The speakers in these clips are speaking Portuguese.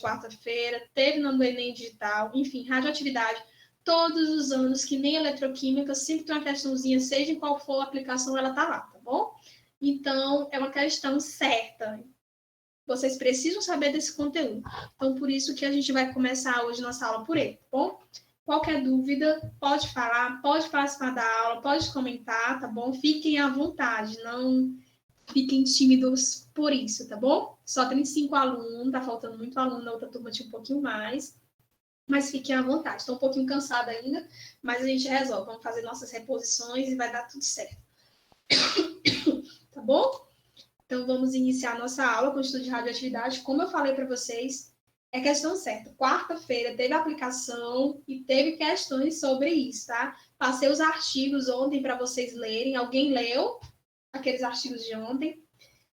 quarta-feira, teve no Enem Digital, enfim, radioatividade, todos os anos, que nem eletroquímica, sempre tem uma questãozinha, seja em qual for a aplicação, ela tá lá, tá bom? Então, é uma questão certa. Vocês precisam saber desse conteúdo. Então, por isso que a gente vai começar hoje nossa aula por ele, tá bom? Qualquer dúvida, pode falar, pode participar da aula, pode comentar, tá bom? Fiquem à vontade, não fiquem tímidos por isso, tá bom? Só tem 5 alunos, tá faltando muito aluno, na outra turma tinha um pouquinho mais, mas fiquem à vontade. Estou um pouquinho cansada ainda, mas a gente resolve. Vamos fazer nossas reposições e vai dar tudo certo. Tá bom? Então, vamos iniciar nossa aula com o estudo de radioatividade. Como eu falei para vocês, é questão certa. Quarta-feira teve aplicação e teve questões sobre isso, tá? Passei os artigos ontem para vocês lerem. Alguém leu aqueles artigos de ontem?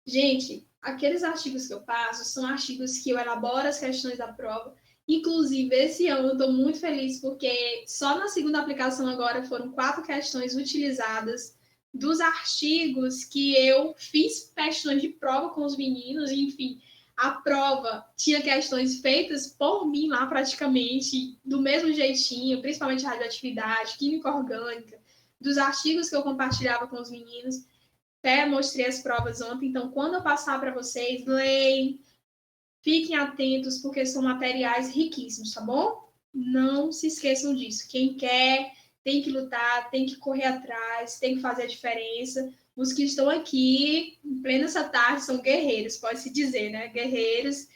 Gente, aqueles artigos que eu passo são artigos que eu elaboro as questões da prova. Inclusive, esse ano eu estou muito feliz porque só na segunda aplicação agora foram 4 questões utilizadas dos artigos que eu fiz questões de prova com os meninos, enfim, a prova tinha questões feitas por mim lá praticamente, do mesmo jeitinho, principalmente radioatividade, química orgânica, dos artigos que eu compartilhava com os meninos. Até mostrei as provas ontem, então quando eu passar para vocês, leem, fiquem atentos, porque são materiais riquíssimos, tá bom? Não se esqueçam disso. Quem quer tem que lutar, tem que correr atrás, tem que fazer a diferença. Os que estão aqui, em plena essa tarde, são guerreiros, pode-se dizer, né? Guerreiros.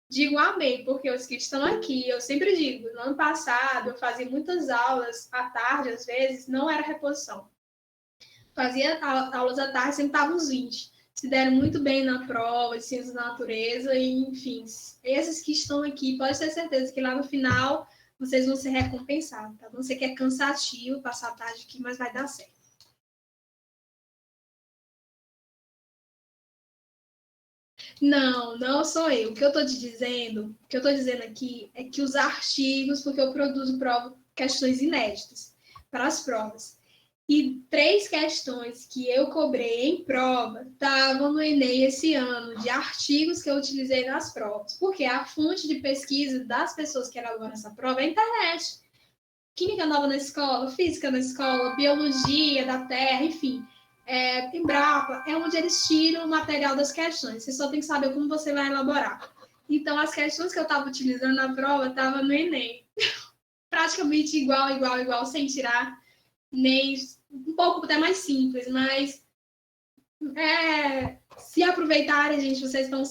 Digo amém, porque os que estão aqui, eu sempre digo, no ano passado eu fazia muitas aulas à tarde, às vezes, não era reposição. Fazia aulas à tarde, sempre estavam os 20. Se deram muito bem na prova de ciências da natureza, e, enfim, esses que estão aqui, pode ter certeza que lá no final vocês vão ser recompensados, tá? Não sei que é cansativo passar a tarde aqui, mas vai dar certo. Não, não sou eu. O que eu estou te dizendo, o que eu estou dizendo aqui é que os artigos, porque eu produzo questões inéditas para as provas. E 3 questões que eu cobrei em prova estavam no Enem esse ano, de artigos que eu utilizei nas provas. Porque a fonte de pesquisa das pessoas que elaboram essa prova é a internet. Química nova na escola, física na escola, biologia da terra, enfim. Embrapa, é onde eles tiram o material das questões. Você só tem que saber como você vai elaborar. Então, as questões que eu estava utilizando na prova estavam no Enem. Praticamente igual, sem tirar nem um pouco até mais simples, mas se aproveitarem, gente, vocês vão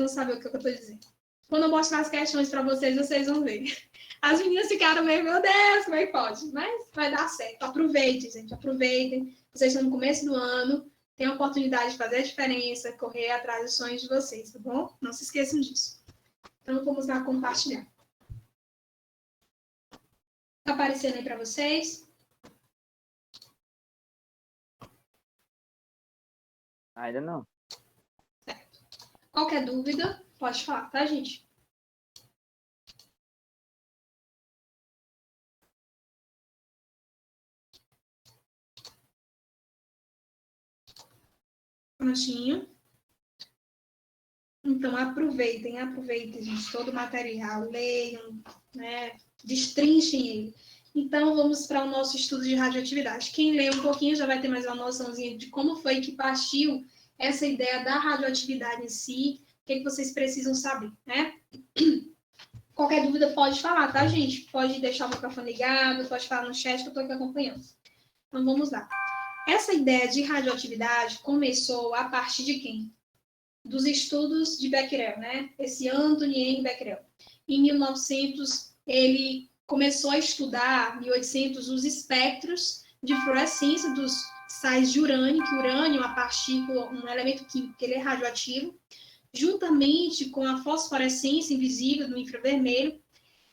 saber o que eu estou dizendo. Quando eu mostrar as questões para vocês, vocês vão ver. As meninas ficaram meio, meu Deus, como é que pode? Mas vai dar certo. Aproveitem, gente, aproveitem. Vocês estão no começo do ano, tem a oportunidade de fazer a diferença, correr atrás dos sonhos de vocês, tá bom? Não se esqueçam disso. Então, vamos lá compartilhar. Tá aparecendo aí para vocês? Ainda não. Certo. Qualquer dúvida, pode falar, tá, gente? Prontinho. Então, aproveitem, gente, todo o material, leiam, né? Destrinchem ele. Então, vamos para o nosso estudo de radioatividade. Quem lê um pouquinho já vai ter mais uma noçãozinha de como foi que partiu essa ideia da radioatividade em si, o que vocês precisam saber, né? Qualquer dúvida pode falar, tá, gente? Pode deixar o microfone ligado, pode falar no chat que eu estou aqui acompanhando. Então, vamos lá. Essa ideia de radioatividade começou a partir de quem? Dos estudos de Becquerel, né? Esse Anthony M. Becquerel. Em 1900, ele começou a estudar, 1800, os espectros de fluorescência dos sais de urânio, que o urânio é uma partícula, um elemento químico, que ele é radioativo, juntamente com a fosforescência invisível no infravermelho,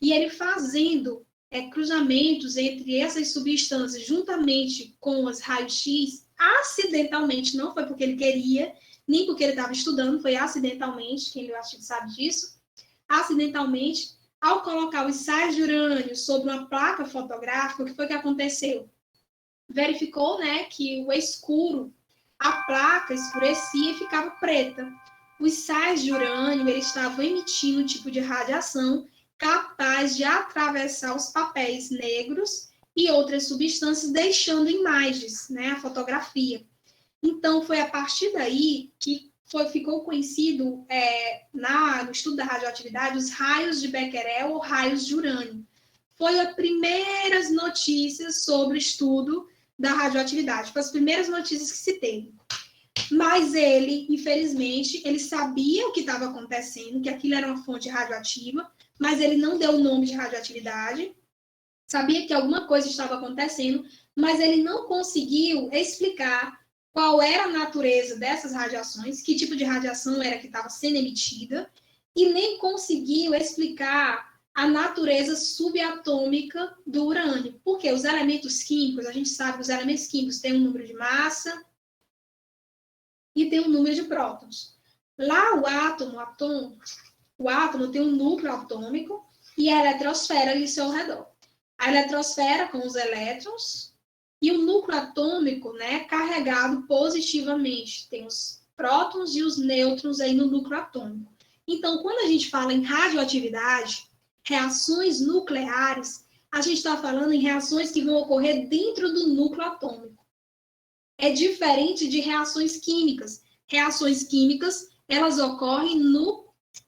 e ele fazendo cruzamentos entre essas substâncias juntamente com os raios-x, acidentalmente, não foi porque ele queria, nem porque ele estava estudando, foi acidentalmente, quem leu o artigo sabe disso, acidentalmente, ao colocar os sais de urânio sobre uma placa fotográfica, o que foi que aconteceu? Verificou, né, que o escuro, a placa escurecia e ficava preta. os sais de urânio eles estavam emitindo um tipo de radiação capaz de atravessar os papéis negros e outras substâncias, deixando imagens, né, a fotografia. Então, foi a partir daí que ficou conhecido no estudo da radioatividade os raios de Becquerel ou raios de urânio. Foi as primeiras notícias sobre o estudo da radioatividade, foi as primeiras notícias que se teve. Mas ele, infelizmente, ele sabia o que estava acontecendo, que aquilo era uma fonte radioativa, mas ele não deu o nome de radioatividade, sabia que alguma coisa estava acontecendo, mas ele não conseguiu explicar qual era a natureza dessas radiações, que tipo de radiação era que estava sendo emitida, e nem conseguiu explicar a natureza subatômica do urânio. Porque os elementos químicos, a gente sabe que os elementos químicos têm um número de massa e tem um número de prótons. Lá o átomo tem um núcleo atômico e a eletrosfera ali ao seu redor. A eletrosfera com os elétrons e o núcleo atômico, né, carregado positivamente. Tem os prótons e os nêutrons aí no núcleo atômico. Então, quando a gente fala em radioatividade, reações nucleares, a gente está falando em reações que vão ocorrer dentro do núcleo atômico. É diferente de reações químicas. Reações químicas, elas ocorrem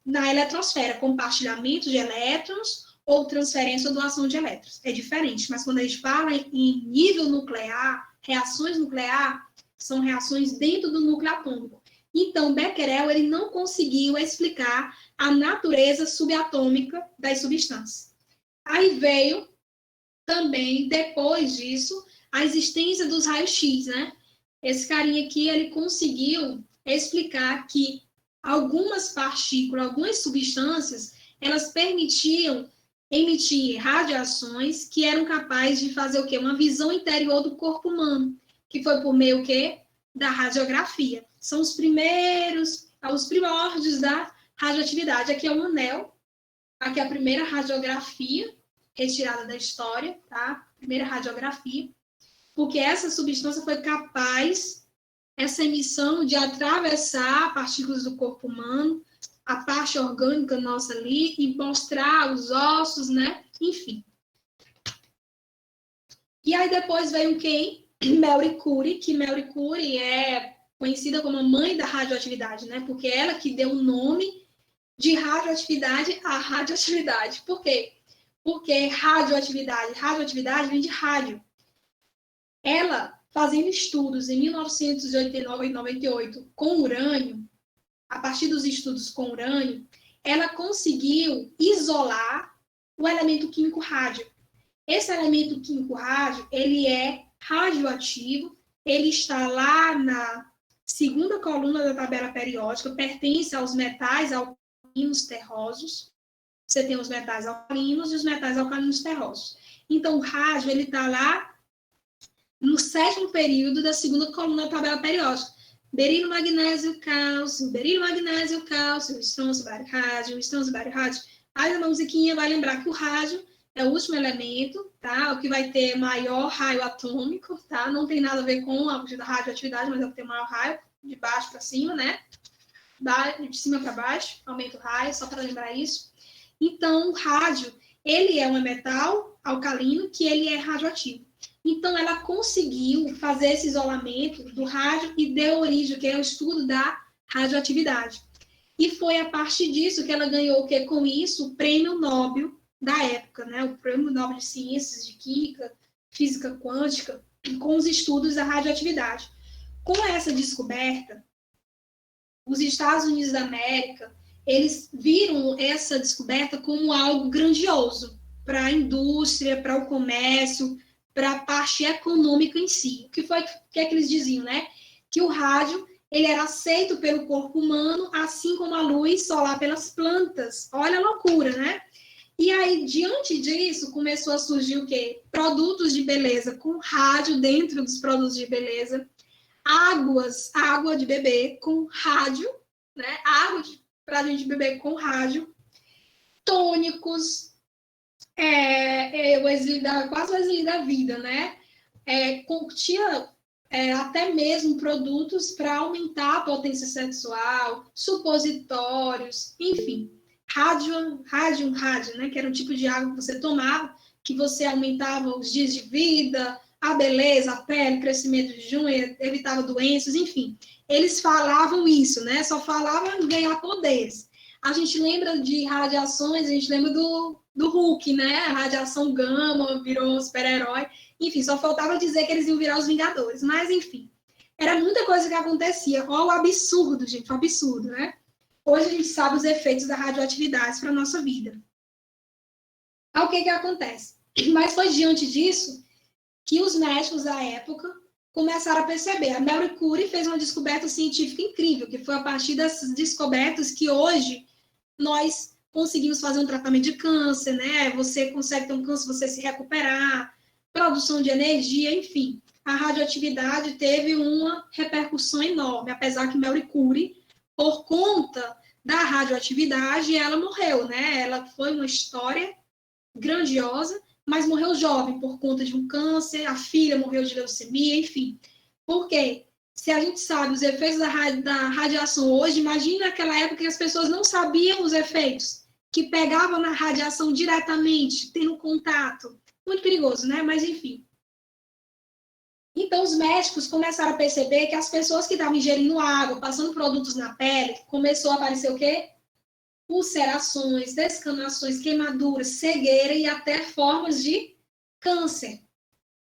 na eletrosfera, compartilhamento de elétrons ou transferência ou doação de elétrons. É diferente, mas quando a gente fala em nível nuclear, reações nucleares, são reações dentro do núcleo atômico. Então, Becquerel ele não conseguiu explicar a natureza subatômica das substâncias. Aí veio também, depois disso, a existência dos raios-x, né? Esse carinha aqui, ele conseguiu explicar que algumas partículas, algumas substâncias, elas permitiam emitir radiações que eram capazes de fazer o quê? Uma visão interior do corpo humano, que foi por meio o quê? Da radiografia. São os primórdios da radioatividade. Aqui é um anel, aqui é a primeira radiografia retirada da história, tá? Primeira radiografia, porque essa substância foi capaz, essa emissão, de atravessar partículas do corpo humano, a parte orgânica nossa ali, e mostrar os ossos, né? Enfim. E aí depois veio quem? Marie Curie, que Marie Curie é conhecida como a mãe da radioatividade, né? Porque ela que deu o nome de radioatividade à radioatividade. Por quê? Porque radioatividade vem de rádio. Ela, fazendo estudos em 1989 e 98 com urânio, a partir dos estudos com urânio, ela conseguiu isolar o elemento químico rádio. Esse elemento químico rádio, ele é radioativo, ele está lá na segunda coluna da tabela periódica, pertence aos metais alcalinos terrosos. Você tem os metais alcalinos e os metais alcalinos terrosos. Então, o rádio, ele está lá no 7º período da segunda coluna da tabela periódica. Berilo, magnésio, cálcio, estrôncio, bário, rádio, estrôncio, bário, rádio. Aí a musiquinha vai lembrar que o rádio é o último elemento, tá? O que vai ter maior raio atômico, tá? Não tem nada a ver com a radioatividade, mas é o que tem maior raio, de baixo para cima, né? De cima para baixo, aumenta o raio, só para lembrar isso. Então, o rádio, ele é um metal alcalino que ele é radioativo. Então, ela conseguiu fazer esse isolamento do rádio e deu origem, que é o estudo da radioatividade. E foi a partir disso que ela ganhou, que com isso, o prêmio Nobel da época, né? O prêmio Nobel de Ciências, de Química, Física Quântica, com os estudos da radioatividade. Com essa descoberta, os Estados Unidos da América, eles viram essa descoberta como algo grandioso para a indústria, para o comércio, para a parte econômica em si. O que é que eles diziam, né? Que o rádio ele era aceito pelo corpo humano, assim como a luz solar pelas plantas. Olha a loucura, né? E aí, diante disso, começou a surgir o quê? Produtos de beleza com rádio dentro dos produtos de beleza, água de beber com rádio, né? Água para a gente beber com rádio, tônicos, quase o Wesley da vida, né? Tinha até mesmo produtos para aumentar a potência sexual, supositórios, enfim. Rádio, né, que era um tipo de água que você tomava, que você aumentava os dias de vida, a beleza, a pele, crescimento de unha, evitava doenças, enfim. Eles falavam isso, né? Só falavam em ganhar poderes. A gente lembra de radiações, a gente lembra do Hulk, né? A radiação gama virou super-herói. Enfim, só faltava dizer que eles iam virar os Vingadores. Mas, enfim, era muita coisa que acontecia. Olha o absurdo, gente, o absurdo, né? Hoje a gente sabe os efeitos da radioatividade para a nossa vida. Aí o que acontece? Mas foi diante disso que os médicos da época começaram a perceber. A Marie Curie fez uma descoberta científica incrível, que foi a partir dessas descobertas que hoje nós conseguimos fazer um tratamento de câncer, né? Você consegue ter um câncer, você se recuperar, produção de energia, enfim. A radioatividade teve uma repercussão enorme, apesar que Marie Curie, por conta da radioatividade, ela morreu, né? Ela foi uma história grandiosa, mas morreu jovem por conta de um câncer, a filha morreu de leucemia, enfim. Por quê? Se a gente sabe os efeitos da radiação hoje, imagina naquela época que as pessoas não sabiam os efeitos, que pegavam na radiação diretamente, tendo contato. Muito perigoso, né? Mas, enfim. Então, os médicos começaram a perceber que as pessoas que estavam ingerindo água, passando produtos na pele, começou a aparecer o quê? Ulcerações, descamações, queimaduras, cegueira e até formas de câncer.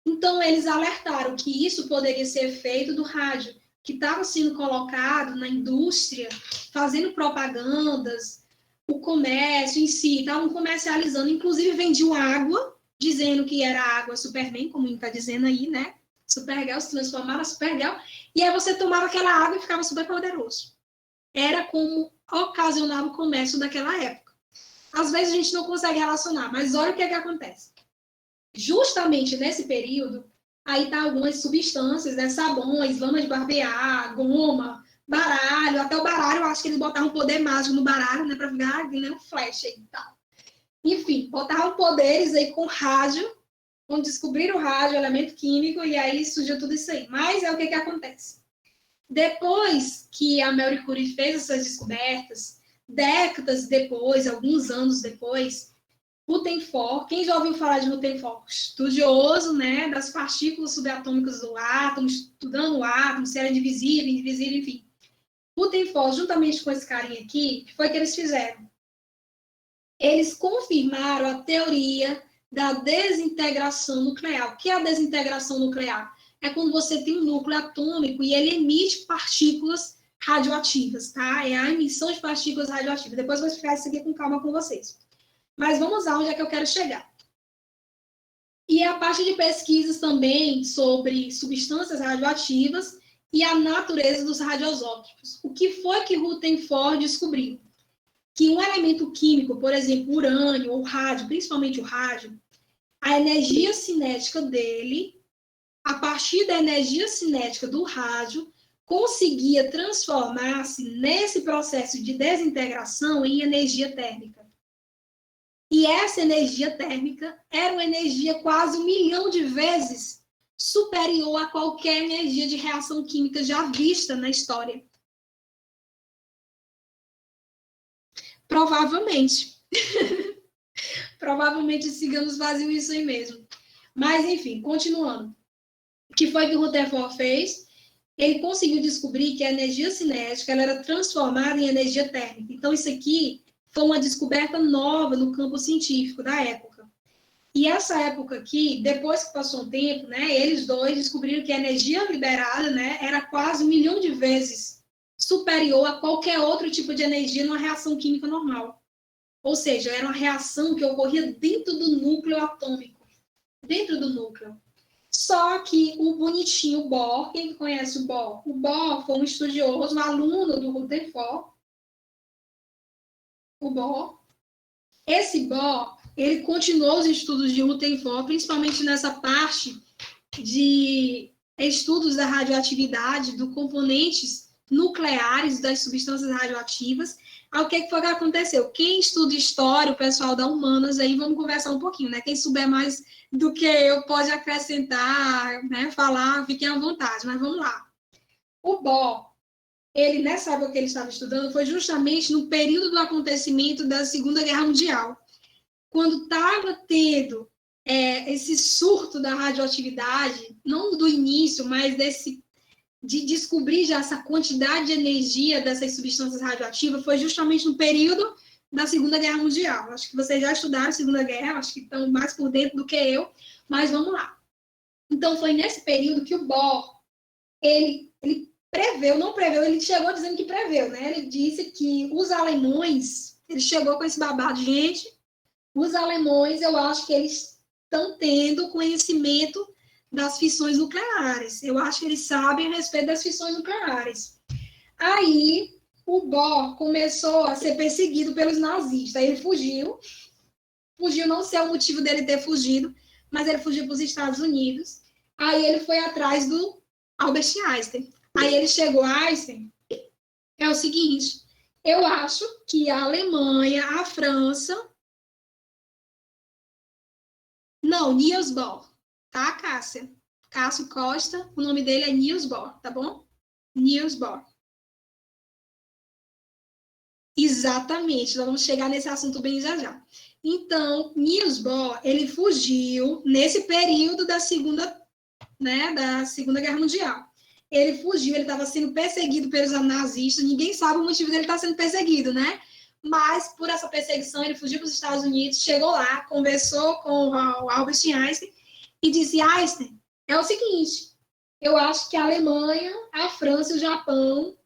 Então, eles alertaram que isso poderia ser efeito do rádio, que estava sendo colocado na indústria, fazendo propagandas, o comércio em si, estavam comercializando, inclusive vendiam água, dizendo que era água Superman, como está dizendo aí, né? Supergirl, se transformava em Supergirl, e aí você tomava aquela água e ficava super poderoso. Era como ocasionava o comércio daquela época. Às vezes a gente não consegue relacionar, mas olha o que acontece. Justamente nesse período, aí tá algumas substâncias, né? Sabões, lama de barbear, goma, baralho, até o baralho, eu acho que eles botavam um poder mágico no baralho, né? Para ficar um flash aí e tal. Enfim, botavam poderes aí com rádio, quando descobriram o rádio, elemento químico, e aí surgiu tudo isso aí. Mas é o que acontece. Depois que a Marie Curie fez essas descobertas, décadas depois, alguns anos depois, Rutherford, quem já ouviu falar de Rutherford? Estudioso, né, das partículas subatômicas do átomo, estudando o átomo, se era divisível, indivisível, enfim. Rutherford, juntamente com esse carinha aqui, o que foi que eles fizeram? Eles confirmaram a teoria da desintegração nuclear. O que é a desintegração nuclear? É quando você tem um núcleo atômico e ele emite partículas radioativas, tá? É a emissão de partículas radioativas. Depois eu vou explicar isso aqui com calma com vocês. Mas vamos lá onde é que eu quero chegar. E a parte de pesquisas também sobre substâncias radioativas e a natureza dos radioisótopos. O que foi que Rutherford descobriu? Que um elemento químico, por exemplo, urânio ou rádio, principalmente o rádio, a energia cinética dele, a partir da energia cinética do rádio, conseguia transformar-se nesse processo de desintegração em energia térmica. E essa energia térmica era uma energia quase 1 milhão de vezes superior a qualquer energia de reação química já vista na história. Provavelmente. Provavelmente os ciganos faziam isso aí mesmo. Mas, enfim, continuando. O que foi que o Rutherford fez? Ele conseguiu descobrir que a energia cinética ela era transformada em energia térmica. Então, isso aqui foi uma descoberta nova no campo científico da época. E essa época aqui, depois que passou um tempo, né, eles dois descobriram que a energia liberada, né, era quase 1 milhão de vezes superior a qualquer outro tipo de energia numa reação química normal. Ou seja, era uma reação que ocorria dentro do núcleo atômico. Dentro do núcleo. Só que o bonitinho Bohr, quem conhece o Bohr? O Bohr foi um estudioso, um aluno do Rutherford. O Bohr. Esse Bohr, ele continuou os estudos de Rutherford, principalmente nessa parte de estudos da radioatividade, dos componentes nucleares das substâncias radioativas. Aí, o que foi que aconteceu? Quem estuda história, o pessoal da Humanas, aí vamos conversar um pouquinho, né? Quem souber mais do que eu pode acrescentar, né? Falar, fiquem à vontade, mas vamos lá. O Bohr, ele, nessa época que ele estava estudando, foi justamente no período do acontecimento da Segunda Guerra Mundial. Quando estava tendo esse surto da radioatividade, não do início, mas de descobrir já essa quantidade de energia dessas substâncias radioativas, foi justamente no período da Segunda Guerra Mundial. Acho que vocês já estudaram a Segunda Guerra, acho que estão mais por dentro do que eu, mas vamos lá. Então, foi nesse período que o Bohr, ele preveu, não preveu, ele chegou dizendo que preveu, né? Ele disse que os alemães, ele chegou com esse babado, gente, os alemães, eu acho que eles estão tendo conhecimento das fissões nucleares. Eu acho que eles sabem a respeito das fissões nucleares. Aí, o Bohr começou a ser perseguido pelos nazistas. Aí ele fugiu, não sei o motivo dele ter fugido, mas ele fugiu para os Estados Unidos. Aí ele foi atrás do Albert Einstein. Aí ele chegou a Einstein. É o seguinte, eu acho que a Alemanha, a França... Não, Niels Bohr, tá, Cássia? Cássio Costa, o nome dele é Niels Bohr, tá bom? Niels Bohr. Exatamente, nós vamos chegar nesse assunto bem já já. Então, Niels Bohr, ele fugiu nesse período da Segunda Guerra Mundial. Ele fugiu, ele estava sendo perseguido pelos nazistas, ninguém sabe o motivo dele estar sendo perseguido, né? Mas, por essa perseguição, ele fugiu para os Estados Unidos, chegou lá, conversou com o Albert Einstein e disse, Einstein, é o seguinte, eu acho que a Alemanha, a França e o Japão,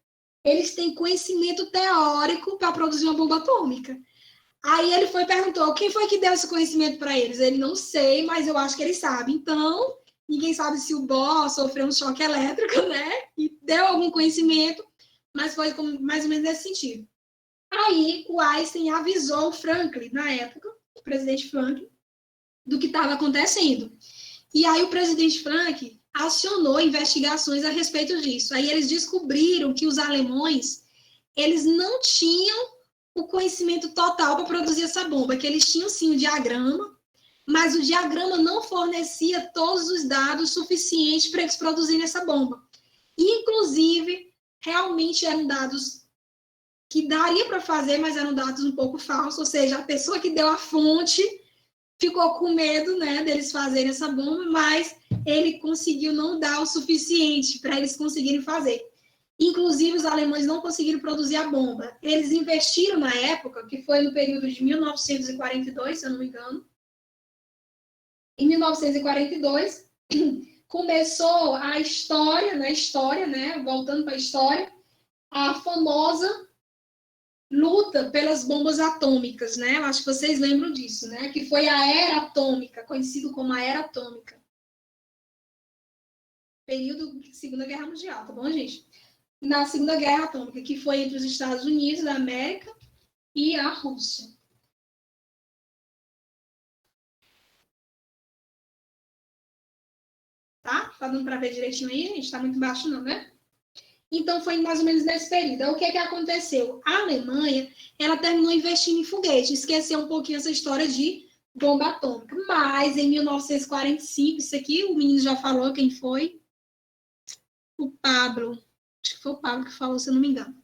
eles têm conhecimento teórico para produzir uma bomba atômica. Aí ele foi e perguntou, quem foi que deu esse conhecimento para eles? Ele, não sei, mas eu acho que eles sabem. Então, ninguém sabe se o Bohr sofreu um choque elétrico, né? E deu algum conhecimento, mas foi mais ou menos nesse sentido. Aí o Einstein avisou o Franklin, na época, o presidente Franklin, do que estava acontecendo. E aí o presidente Franklin acionou investigações a respeito disso. Aí eles descobriram que os alemães, eles não tinham o conhecimento total para produzir essa bomba, que eles tinham sim o diagrama, mas o diagrama não fornecia todos os dados suficientes para eles produzirem essa bomba. Inclusive, realmente eram dados que daria para fazer, mas eram dados um pouco falsos, ou seja, a pessoa que deu a fonte ficou com medo, né, deles fazerem essa bomba, mas ele conseguiu não dar o suficiente para eles conseguirem fazer. Inclusive, os alemães não conseguiram produzir a bomba. Eles investiram na época, que foi no período de 1942, se eu não me engano. Em 1942, começou a história, né, voltando para a história, a famosa luta pelas bombas atômicas, né? Eu acho que vocês lembram disso, né? Que foi a Era Atômica, conhecido como a Era Atômica. Período de Segunda Guerra Mundial, tá bom, gente? Na Segunda Guerra Atômica, que foi entre os Estados Unidos da América e a Rússia. Tá? Tá dando para ver direitinho aí, gente? Tá muito baixo não, né? Então, foi mais ou menos nesse período. O que aconteceu? A Alemanha, ela terminou investindo em foguete, esqueceu um pouquinho essa história de bomba atômica. Mas, em 1945, isso aqui, o menino já falou quem foi? O Pablo. Acho que foi o Pablo que falou, se eu não me engano.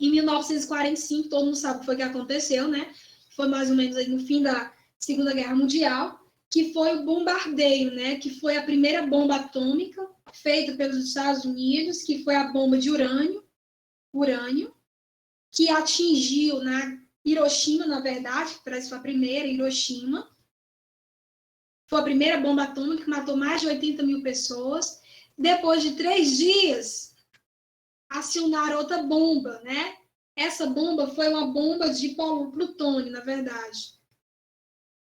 Em 1945, todo mundo sabe o que foi que aconteceu, né? Foi mais ou menos aí no fim da Segunda Guerra Mundial, que foi o bombardeio, né? Que foi a primeira bomba atômica feita pelos Estados Unidos, que foi a bomba de urânio, que atingiu na Hiroshima, na verdade, parece que foi a primeira, Hiroshima. Foi a primeira bomba atômica que matou mais de 80 mil pessoas. Depois de 3 dias, acionaram outra bomba, né? Essa bomba foi uma bomba de plutônio, na verdade.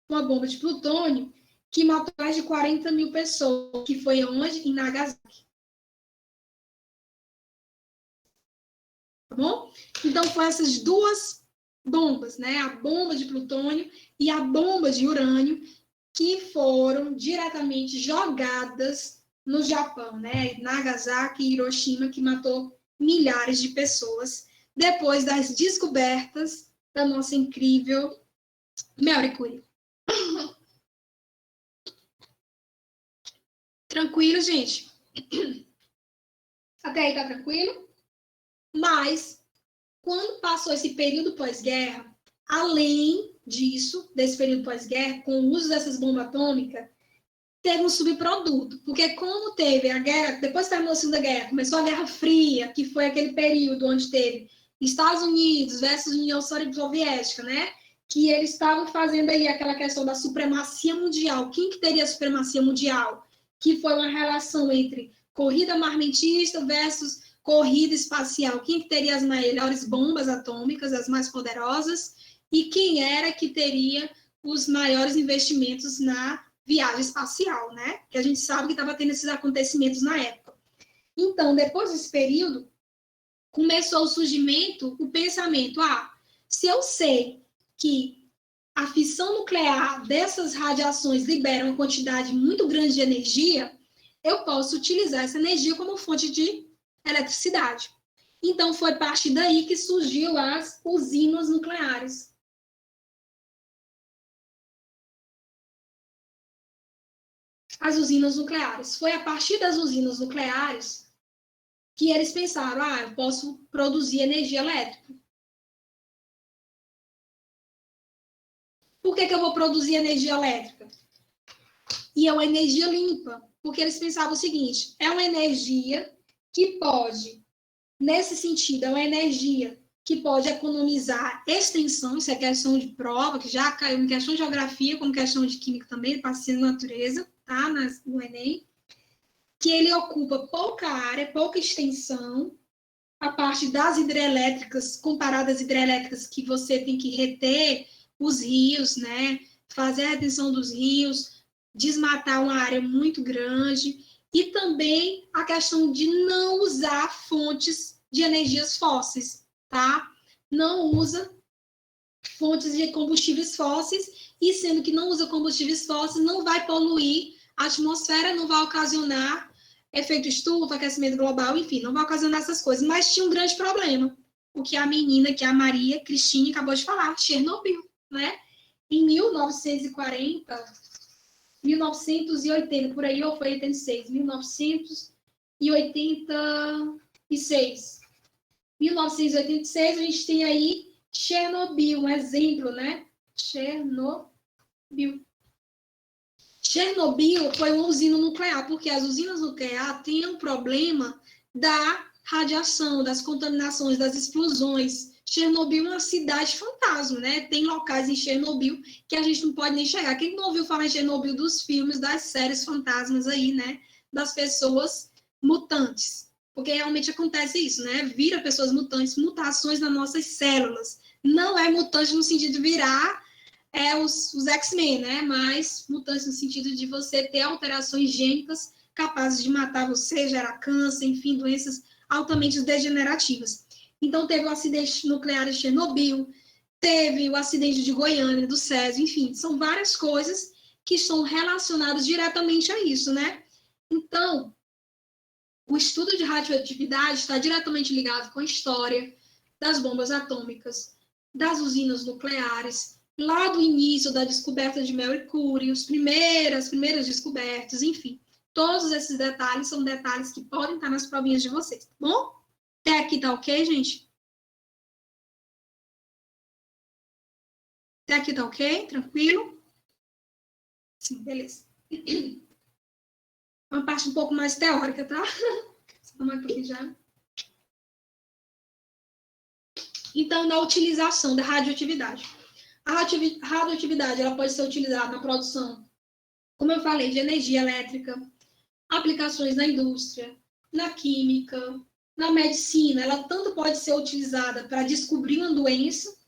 Uma bomba de plutônio que matou mais de 40 mil pessoas, que foi onde? Em Nagasaki. Tá bom? Então, foram essas duas bombas, né? A bomba de plutônio e a bomba de urânio, que foram diretamente jogadas no Japão, né? Nagasaki e Hiroshima, que matou milhares de pessoas depois das descobertas da nossa incrível Marie Curie. Tranquilo, gente? Até aí tá tranquilo? Mas, quando passou esse período pós-guerra, além disso, desse período pós-guerra, com o uso dessas bombas atômicas, teve um subproduto, porque como teve a guerra, depois que terminou a Segunda Guerra, começou a Guerra Fria, que foi aquele período onde teve Estados Unidos versus União Soviética, né? Que eles estavam fazendo aí aquela questão da supremacia mundial. Quem que teria a supremacia mundial? Que foi uma relação entre corrida armamentista versus corrida espacial. Quem que teria as melhores bombas atômicas, as mais poderosas? E quem era que teria os maiores investimentos na viagem espacial, né? Que a gente sabe que estava tendo esses acontecimentos na época. Então, depois desse período, começou o surgimento, o pensamento, se eu sei que a fissão nuclear dessas radiações libera uma quantidade muito grande de energia, eu posso utilizar essa energia como fonte de eletricidade. Então, foi a partir daí que surgiu as usinas nucleares. As usinas nucleares. Foi a partir das usinas nucleares que eles pensaram, eu posso produzir energia elétrica. Por que eu vou produzir energia elétrica? E é uma energia limpa, porque eles pensavam o seguinte, é uma energia que pode, nesse sentido, é uma energia que pode economizar extensão, isso é questão de prova, que já caiu em questão de geografia, como questão de química também, passei na natureza, tá? No Enem, que ele ocupa pouca área, pouca extensão, a parte das hidrelétricas, comparado às hidrelétricas que você tem que reter os rios, né? Fazer a retenção dos rios, desmatar uma área muito grande, e também a questão de não usar fontes de energias fósseis, tá? Não usa fontes de combustíveis fósseis, e sendo que não usa combustíveis fósseis, não vai poluir a atmosfera, não vai ocasionar efeito estufa, aquecimento global, enfim, não vai ocasionar essas coisas. Mas tinha um grande problema, o que a menina, que é a Maria Cristina, acabou de falar, Chernobyl, né? Em 1940, 1980, por aí, ou foi 86, 1986. 1986, a gente tem aí Chernobyl, um exemplo, né? Chernobyl. Chernobyl foi uma usina nuclear, porque as usinas nucleares têm um problema da radiação, das contaminações, das explosões. Chernobyl é uma cidade fantasma, né? Tem locais em Chernobyl que a gente não pode nem chegar. Quem não ouviu falar em Chernobyl dos filmes, das séries fantasmas aí, né? Das pessoas mutantes. Porque realmente acontece isso, né? Vira pessoas mutantes, mutações nas nossas células. Não é mutante no sentido de virar os X-Men, né? Mas mutantes no sentido de você ter alterações gênicas capazes de matar você, gerar câncer, enfim, doenças altamente degenerativas. Então, teve o acidente nuclear de Chernobyl, teve o acidente de Goiânia, do Césio, enfim, são várias coisas que estão relacionadas diretamente a isso, né? Então, o estudo de radioatividade está diretamente ligado com a história das bombas atômicas, das usinas nucleares, lá do início da descoberta de Marie Curie, as primeiras descobertas, enfim. Todos esses detalhes são detalhes que podem estar nas provinhas de vocês, tá bom? Até aqui tá ok, gente? Até aqui tá ok? Tranquilo? Sim, beleza. Uma parte um pouco mais teórica, tá? Vamos aqui já. Então, na utilização da radioatividade. A radioatividade ela pode ser utilizada na produção, como eu falei, de energia elétrica, aplicações na indústria, na química, na medicina. Ela tanto pode ser utilizada para descobrir uma doença,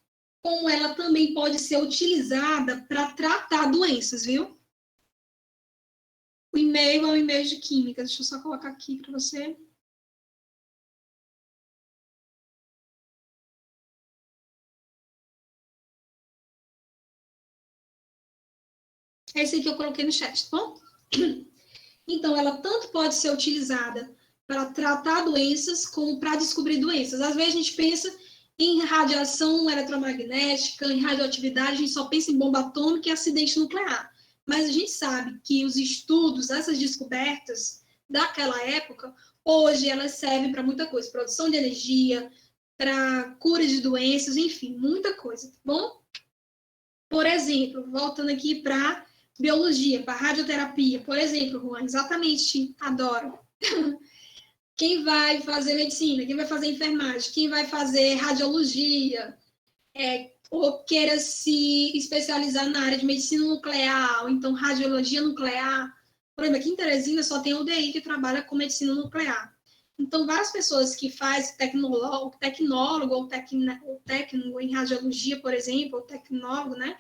como ela também pode ser utilizada para tratar doenças, viu? O e-mail é um e-mail de química. Deixa eu só colocar aqui para você. É esse aqui que eu coloquei no chat, tá bom? Então, ela tanto pode ser utilizada para tratar doenças, como para descobrir doenças. Às vezes a gente pensa Em radiação eletromagnética, em radioatividade, a gente só pensa em bomba atômica e acidente nuclear. Mas a gente sabe que os estudos, essas descobertas daquela época, hoje elas servem para muita coisa, produção de energia, para cura de doenças, enfim, muita coisa, tá bom? Por exemplo, voltando aqui para biologia, para radioterapia, por exemplo, Juan, exatamente, adoro. Quem vai fazer medicina, quem vai fazer enfermagem, quem vai fazer radiologia, ou queira se especializar na área de medicina nuclear, ou então radiologia nuclear. Por exemplo, aqui em Teresina só tem UDI que trabalha com medicina nuclear. Então, várias pessoas que fazem tecnólogo ou técnico em radiologia, por exemplo, ou tecnólogo, né,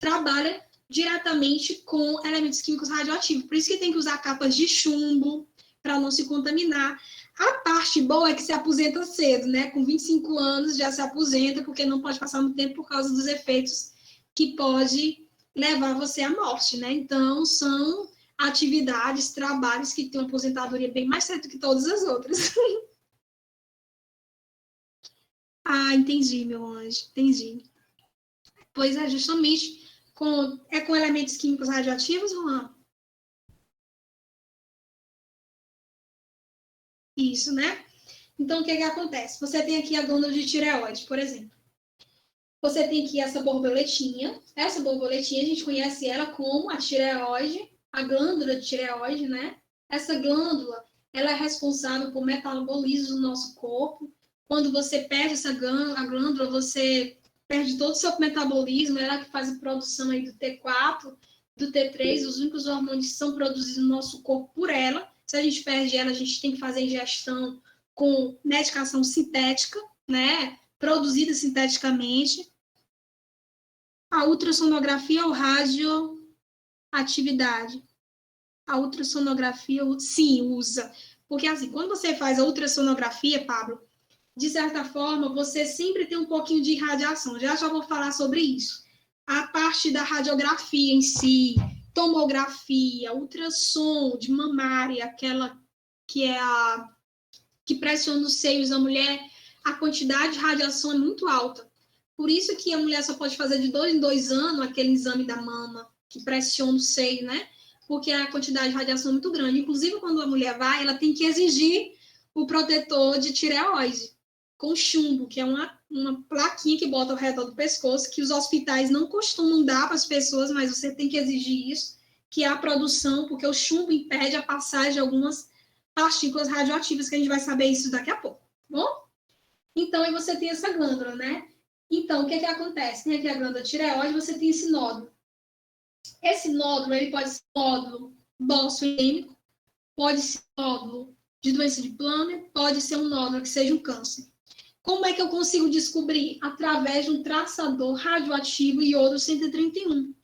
trabalham diretamente com elementos químicos radioativos. Por isso que tem que usar capas de chumbo para não se contaminar. A parte boa é que se aposenta cedo, né? Com 25 anos já se aposenta, porque não pode passar muito tempo por causa dos efeitos que pode levar você à morte, né? Então, são atividades, trabalhos que têm uma aposentadoria bem mais cedo que todas as outras. Ah, entendi, meu anjo, entendi. Pois é, justamente com elementos químicos radioativos, Juan? Isso, né? Então, o que acontece? Você tem aqui a glândula de tireoide, por exemplo. Você tem aqui essa borboletinha. Essa borboletinha, a gente conhece ela como a tireoide, a glândula de tireoide, né? Essa glândula, ela é responsável por metabolismo do nosso corpo. Quando você perde essa glândula, você perde todo o seu metabolismo, ela que faz a produção aí do T4, do T3, os únicos hormônios que são produzidos no nosso corpo por ela. Se a gente perde ela, a gente tem que fazer ingestão com medicação sintética, né? Produzida sinteticamente. A ultrassonografia ou radioatividade? A ultrassonografia, sim, usa. Porque, assim, quando você faz a ultrassonografia, Pablo, de certa forma, você sempre tem um pouquinho de radiação. Já vou falar sobre isso. A parte da radiografia em si, tomografia, ultrassom de mamária, aquela que é a que pressiona os seios da mulher, a quantidade de radiação é muito alta. Por isso que a mulher só pode fazer de 2 em 2 anos aquele exame da mama, que pressiona o seio, né? Porque a quantidade de radiação é muito grande. Inclusive, quando a mulher vai, ela tem que exigir o protetor de tireoide, com chumbo, que é uma plaquinha que bota ao redor do pescoço, que os hospitais não costumam dar para as pessoas, mas você tem que exigir isso, que é a produção, porque o chumbo impede a passagem de algumas partículas radioativas, que a gente vai saber isso daqui a pouco, bom? Então, aí você tem essa glândula, né? Então, o que acontece? Tem aqui a glândula tireoide, você tem esse nódulo. Esse nódulo, ele pode ser um nódulo bosfoendêmico, pode ser um nódulo de doença de Plummer, pode ser um nódulo que seja um câncer. Como é que eu consigo descobrir? Através de um traçador radioativo iodo 131.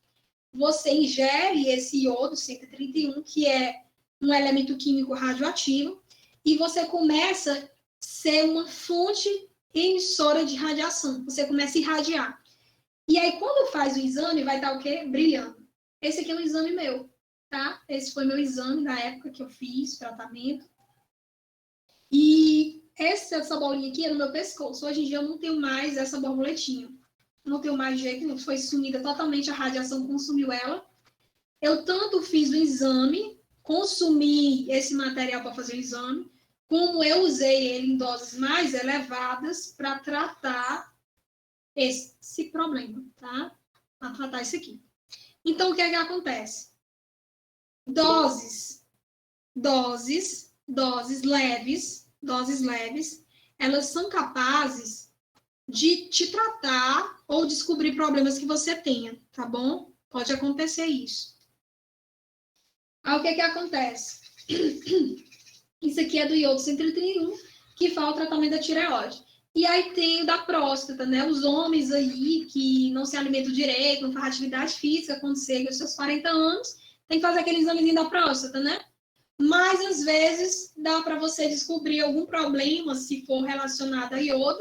Você ingere esse iodo 131, que é um elemento químico radioativo, e você começa a ser uma fonte emissora de radiação. Você começa a irradiar. E aí, quando faz o exame, vai estar o quê? Brilhando. Esse aqui é um exame meu, tá? Esse foi meu exame na época que eu fiz tratamento. E essa bolinha aqui é no meu pescoço. Hoje em dia eu não tenho mais essa borboletinha. Não tenho mais jeito, não foi sumida totalmente, a radiação consumiu ela. Eu tanto fiz o exame, consumi esse material para fazer o exame, como eu usei ele em doses mais elevadas para tratar esse problema, tá? Para tratar isso aqui. Então, o que acontece? Doses leves, elas são capazes de te tratar ou descobrir problemas que você tenha, tá bom? Pode acontecer isso. Aí, o que acontece? Isso aqui é do iodo 131, que fala o tratamento da tireoide. E aí tem o da próstata, né? Os homens aí que não se alimentam direito, não fazem atividade física, quando chegam aos seus 40 anos, tem que fazer aquele examezinho da próstata, né? Mas, às vezes, dá para você descobrir algum problema, se for relacionado a iodo.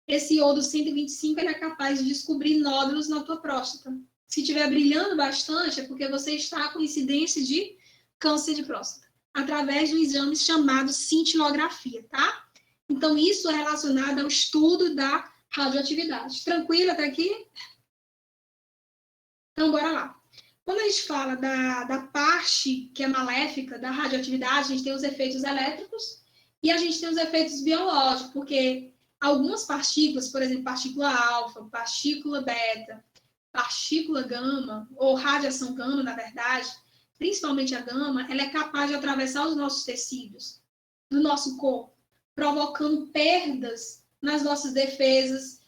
Esse iodo 125, ele é capaz de descobrir nódulos na tua próstata. Se estiver brilhando bastante, é porque você está com incidência de câncer de próstata, através de um exame chamado cintilografia, tá? Então, isso é relacionado ao estudo da radioatividade. Tranquilo até aqui? Então, bora lá. Quando a gente fala da parte que é maléfica da radioatividade, a gente tem os efeitos elétricos e a gente tem os efeitos biológicos, porque algumas partículas, por exemplo, partícula alfa, partícula beta, partícula gama, ou radiação gama, na verdade, principalmente a gama, ela é capaz de atravessar os nossos tecidos, do nosso corpo, provocando perdas nas nossas defesas,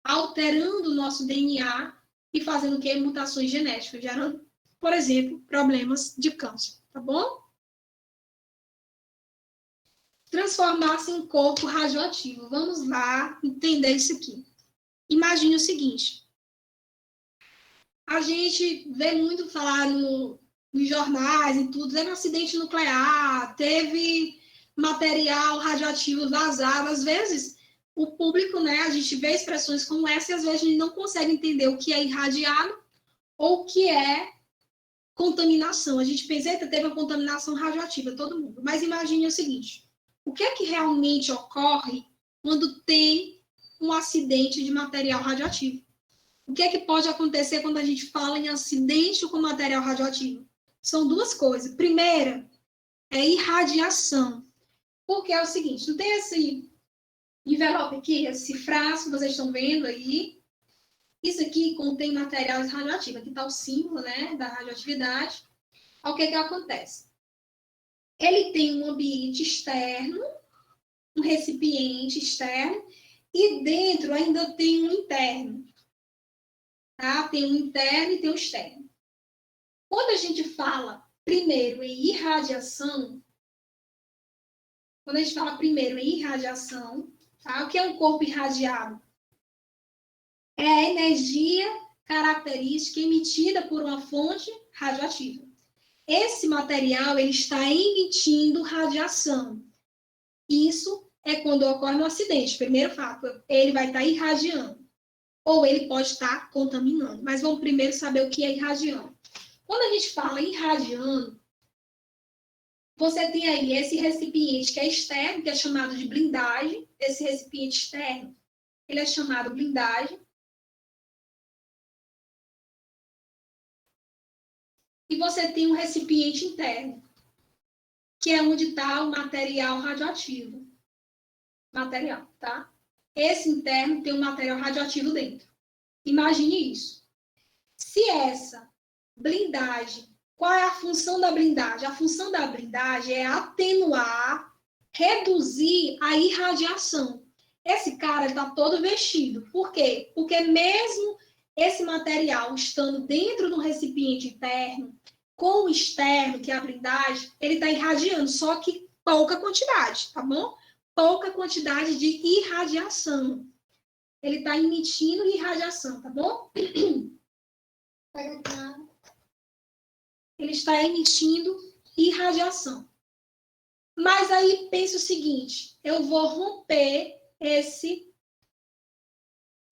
alterando o nosso DNA e fazendo o quê? Mutações genéticas, gerando, por exemplo, problemas de câncer, tá bom? Transformar-se em corpo radioativo. Vamos lá entender isso aqui. Imagine o seguinte. A gente vê muito falar nos jornais e tudo, teve um acidente nuclear, teve material radioativo vazado. Às vezes, o público, né, a gente vê expressões como essa e às vezes a gente não consegue entender o que é irradiado ou o que é contaminação. A gente pensa, eita, teve uma contaminação radioativa, todo mundo. Mas imagine o seguinte, o que é que realmente ocorre quando tem um acidente de material radioativo? O que é que pode acontecer quando a gente fala em acidente com material radioativo? São duas coisas. Primeira é irradiação. Porque é o seguinte, não tem esse envelope aqui, esse frasco, vocês estão vendo aí. Isso aqui contém materiais radioativos. Aqui está o símbolo, né, da radioatividade. O que que acontece? Ele tem um ambiente externo, um recipiente externo, e dentro ainda tem um interno. Tá? Tem um interno e tem um externo. Quando a gente fala primeiro em irradiação, tá? O que é um corpo irradiado? É a energia característica emitida por uma fonte radioativa. Esse material ele está emitindo radiação. Isso é quando ocorre um acidente. Primeiro fato, ele vai estar irradiando. Ou ele pode estar contaminando. Mas vamos primeiro saber o que é irradiando. Quando a gente fala irradiando, você tem aí esse recipiente que é externo, que é chamado de blindagem. Esse recipiente externo, ele é chamado blindagem. E você tem um recipiente interno, que é onde está o material radioativo. Material, tá? Esse interno tem um material radioativo dentro. Imagine isso. Se essa blindagem, qual é a função da blindagem? A função da blindagem é atenuar, reduzir a irradiação. Esse cara está todo vestido. Por quê? Porque mesmo esse material estando dentro do recipiente interno, com o externo, que é a blindagem, ele está irradiando, só que pouca quantidade, tá bom? Pouca quantidade de irradiação. Ele está emitindo irradiação, tá bom? Ele está emitindo irradiação. Mas aí pensa o seguinte, eu vou romper esse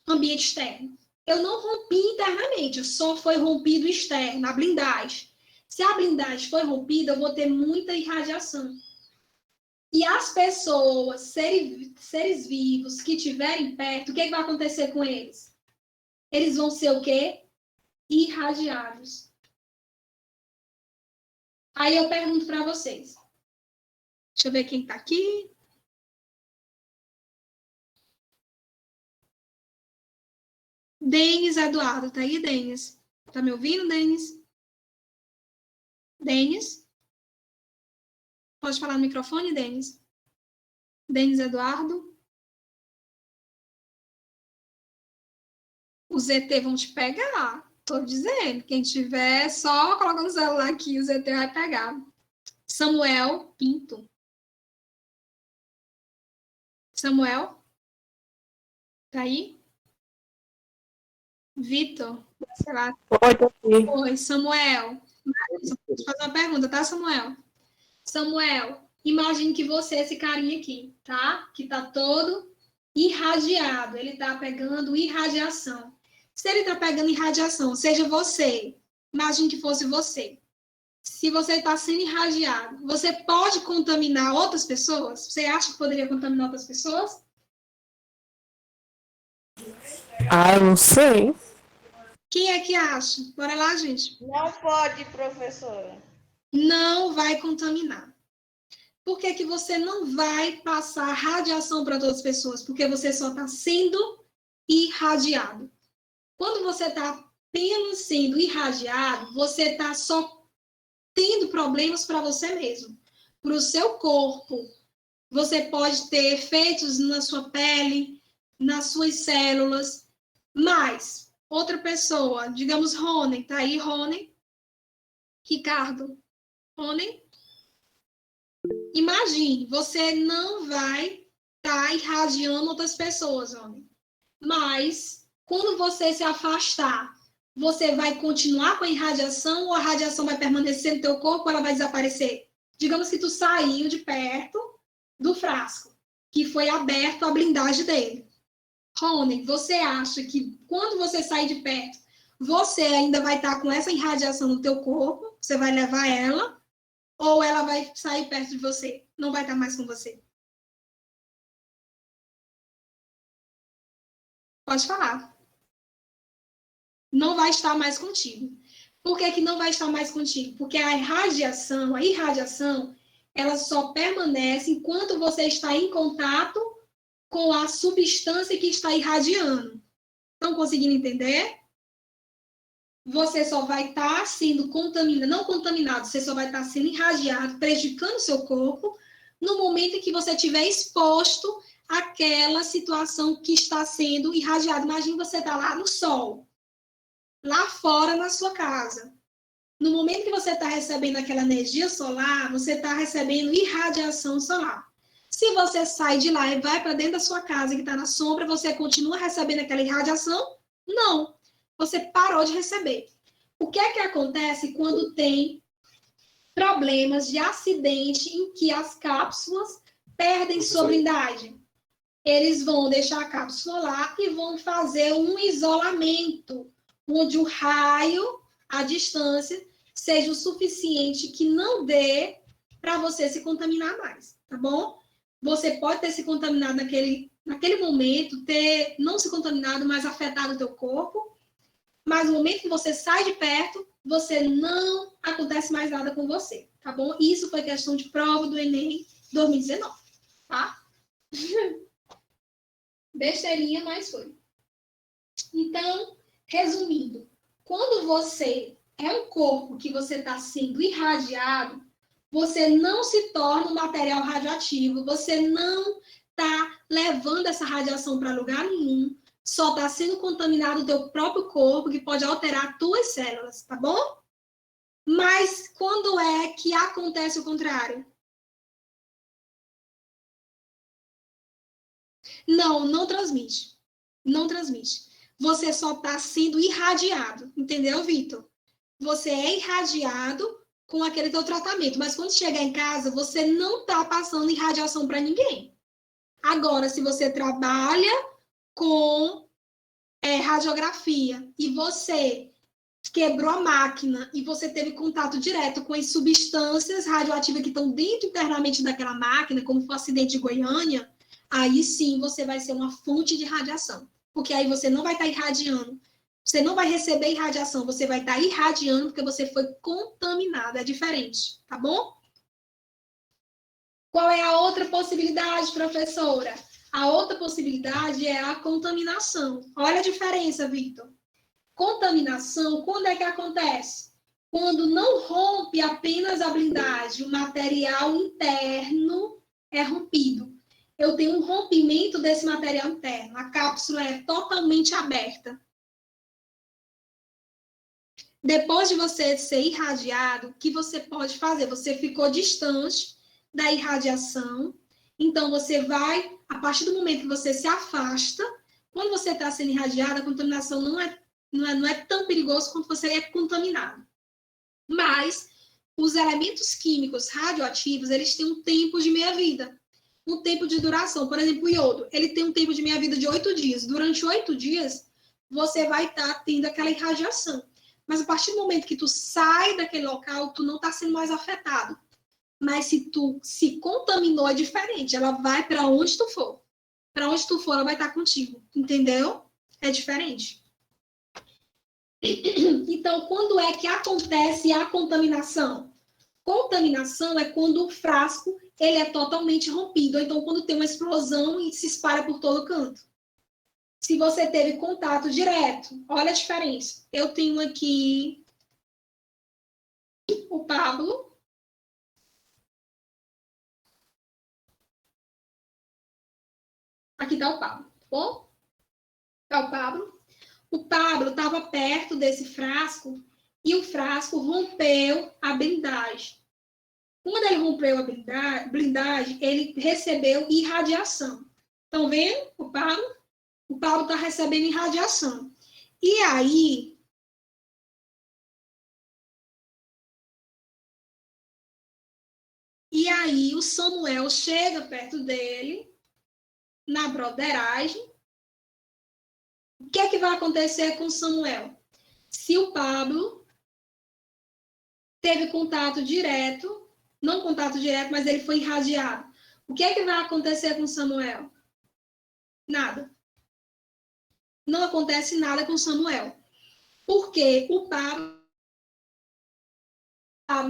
ambiente externo. Eu não rompi internamente, só foi rompido externo, a blindagem. Se a blindagem foi rompida, eu vou ter muita irradiação. E as pessoas, seres vivos que estiverem perto, o que vai acontecer com eles? Eles vão ser o quê? Irradiados. Aí eu pergunto para vocês. Deixa eu ver quem está aqui. Denis Eduardo, tá aí, Denis? Tá me ouvindo, Denis? Denis? Pode falar no microfone, Denis? Denis Eduardo? Os ET vão te pegar. Tô dizendo. Quem tiver, só colocando o celular aqui, os ET vai pegar. Samuel Pinto. Samuel? Tá aí? Vitor? Sei lá. Oi, tô aqui. Oi, Samuel. Deixa eu fazer uma pergunta, tá, Samuel? Samuel, imagine que você é esse carinha aqui, tá? Que tá todo irradiado. Ele tá pegando irradiação. Se ele tá pegando irradiação, seja você, imagine que fosse você. Se você está sendo irradiado, você pode contaminar outras pessoas? Você acha que poderia contaminar outras pessoas? Ah, eu não sei. Quem é que acha? Bora lá, gente. Não pode, professora. Não vai contaminar. Por que que você não vai passar radiação para todas as pessoas? Porque você só está sendo irradiado. Quando você está apenas sendo irradiado, você está só tendo problemas para você mesmo, para o seu corpo. Você pode ter efeitos na sua pele, nas suas células, mas outra pessoa, digamos Rony, tá aí Rony, Ricardo, Rony, imagine, você não vai estar irradiando outras pessoas, Rony, mas quando você se afastar, você vai continuar com a irradiação ou a radiação vai permanecer no teu corpo ou ela vai desaparecer? Digamos que tu saiu de perto do frasco, que foi aberto a blindagem dele. Rony, você acha que quando você sair de perto, você ainda vai estar com essa irradiação no teu corpo? Você vai levar ela? Ou ela vai sair perto de você? Não vai estar mais com você? Pode falar. Não vai estar mais contigo. Por que não vai estar mais contigo? Porque a irradiação, ela só permanece enquanto você está em contato com a substância que está irradiando. Estão conseguindo entender? Você só vai estar sendo contaminado, não contaminado, você só vai estar sendo irradiado, prejudicando o seu corpo, no momento em que você estiver exposto àquela situação que está sendo irradiada. Imagina você estar lá no sol, lá fora na sua casa. No momento que você está recebendo aquela energia solar, você está recebendo irradiação solar. Se você sai de lá e vai para dentro da sua casa que está na sombra, você continua recebendo aquela irradiação? Não. Você parou de receber. O que é que acontece quando tem problemas de acidente em que as cápsulas perdem sua blindagem? Eles vão deixar a cápsula lá e vão fazer um isolamento, onde o raio, a distância, seja o suficiente que não dê para você se contaminar mais, tá bom? Você pode ter se contaminado naquele momento, ter não se contaminado, mas afetado o teu corpo, mas no momento que você sai de perto, você não acontece mais nada com você, tá bom? Isso foi questão de prova do Enem 2019, tá? Besteirinha, mas foi. Então, resumindo, quando você é um corpo que você está sendo irradiado, você não se torna um material radioativo, você não está levando essa radiação para lugar nenhum, só está sendo contaminado o teu próprio corpo, que pode alterar as tuas células, tá bom? Mas quando é que acontece o contrário? Não transmite. Não transmite. Você só está sendo irradiado, entendeu, Vitor? Você é irradiado com aquele teu tratamento, mas quando chegar em casa, você não está passando irradiação para ninguém. Agora, se você trabalha com radiografia e você quebrou a máquina e você teve contato direto com as substâncias radioativas que estão dentro internamente daquela máquina, como foi o acidente de Goiânia, aí sim você vai ser uma fonte de radiação. Porque aí você não vai estar irradiando. Você não vai receber irradiação, você vai estar irradiando porque você foi contaminado. É diferente, tá bom? Qual é a outra possibilidade, professora? A outra possibilidade é a contaminação. Olha a diferença, Victor. Contaminação, quando é que acontece? Quando não rompe apenas a blindagem, o material interno é rompido. Eu tenho um rompimento desse material interno. A cápsula é totalmente aberta. Depois de você ser irradiado, o que você pode fazer? Você ficou distante da irradiação, então você vai, a partir do momento que você se afasta, quando você está sendo irradiado, a contaminação não é tão perigoso quanto você é contaminado. Mas os elementos químicos radioativos, eles têm um tempo de meia-vida, um tempo de duração. Por exemplo, o iodo, ele tem um tempo de meia-vida de 8 dias. Durante 8 dias, você vai estar tendo aquela irradiação. Mas a partir do momento que tu sai daquele local, tu não está sendo mais afetado. Mas se tu se contaminou, é diferente. Ela vai para onde tu for. Para onde tu for, ela vai estar contigo. Entendeu? É diferente. Então, quando é que acontece a contaminação? Contaminação é quando o frasco ele é totalmente rompido. Ou então, quando tem uma explosão e se espalha por todo canto. Se você teve contato direto, olha a diferença. Eu tenho aqui o Pablo. Aqui está o Pablo, tá bom? Está o Pablo. O Pablo estava perto desse frasco e o frasco rompeu a blindagem. Quando ele rompeu a blindagem, ele recebeu irradiação. Estão vendo o Pablo? O Pablo está recebendo irradiação. E aí o Samuel chega perto dele, na broderagem. O que é que vai acontecer com o Samuel? Se o Pablo teve contato direto, não contato direto, mas ele foi irradiado, o que é que vai acontecer com o Samuel? Nada. Não acontece nada com o Samuel. Porque o Pablo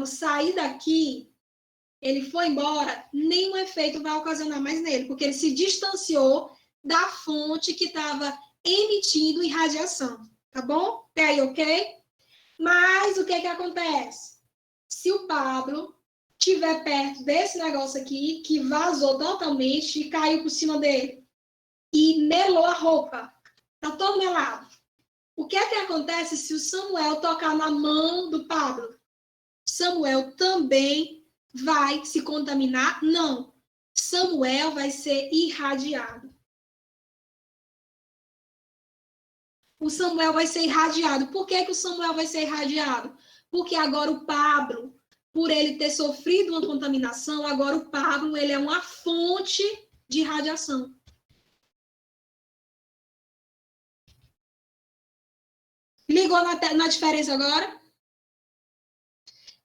sair daqui, ele foi embora, nenhum efeito vai ocasionar mais nele, porque ele se distanciou da fonte que estava emitindo irradiação, tá bom? Até aí, ok? Mas o que que acontece? Se o Pablo estiver perto desse negócio aqui, que vazou totalmente e caiu por cima dele, e melou a roupa, tá todo melado. O que é que acontece se o Samuel tocar na mão do Pablo? Samuel também vai se contaminar? Não. Samuel vai ser irradiado. O Samuel vai ser irradiado. Por que o Samuel vai ser irradiado? Porque agora o Pablo, por ele ter sofrido uma contaminação, agora o Pablo ele é uma fonte de radiação. Ligou na diferença agora?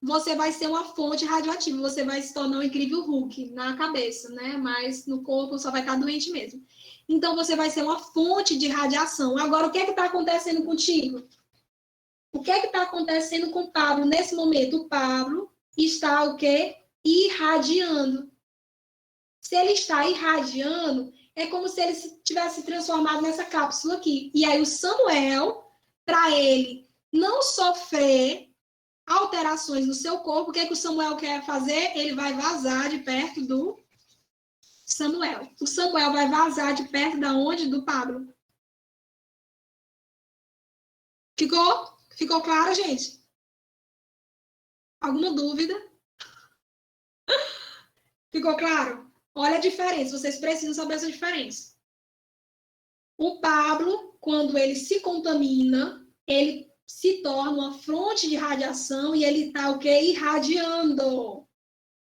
Você vai ser uma fonte radioativa, você vai se tornar um incrível Hulk na cabeça, né? Mas no corpo só vai estar doente mesmo. Então, você vai ser uma fonte de radiação. Agora, o que é que está acontecendo contigo? O que é que está acontecendo com o Pablo nesse momento? O Pablo está o quê? Irradiando. Se ele está irradiando, é como se ele tivesse transformado nessa cápsula aqui. E aí o Samuel, para ele não sofrer alterações no seu corpo, o que é que o Samuel quer fazer? Ele vai vazar de perto do Samuel. O Samuel vai vazar de perto da onde? Do Pablo. Ficou? Ficou claro, gente? Alguma dúvida? Ficou claro? Olha a diferença, vocês precisam saber essa diferença. O Pablo, quando ele se contamina, ele se torna uma fonte de radiação e ele está o quê? Irradiando.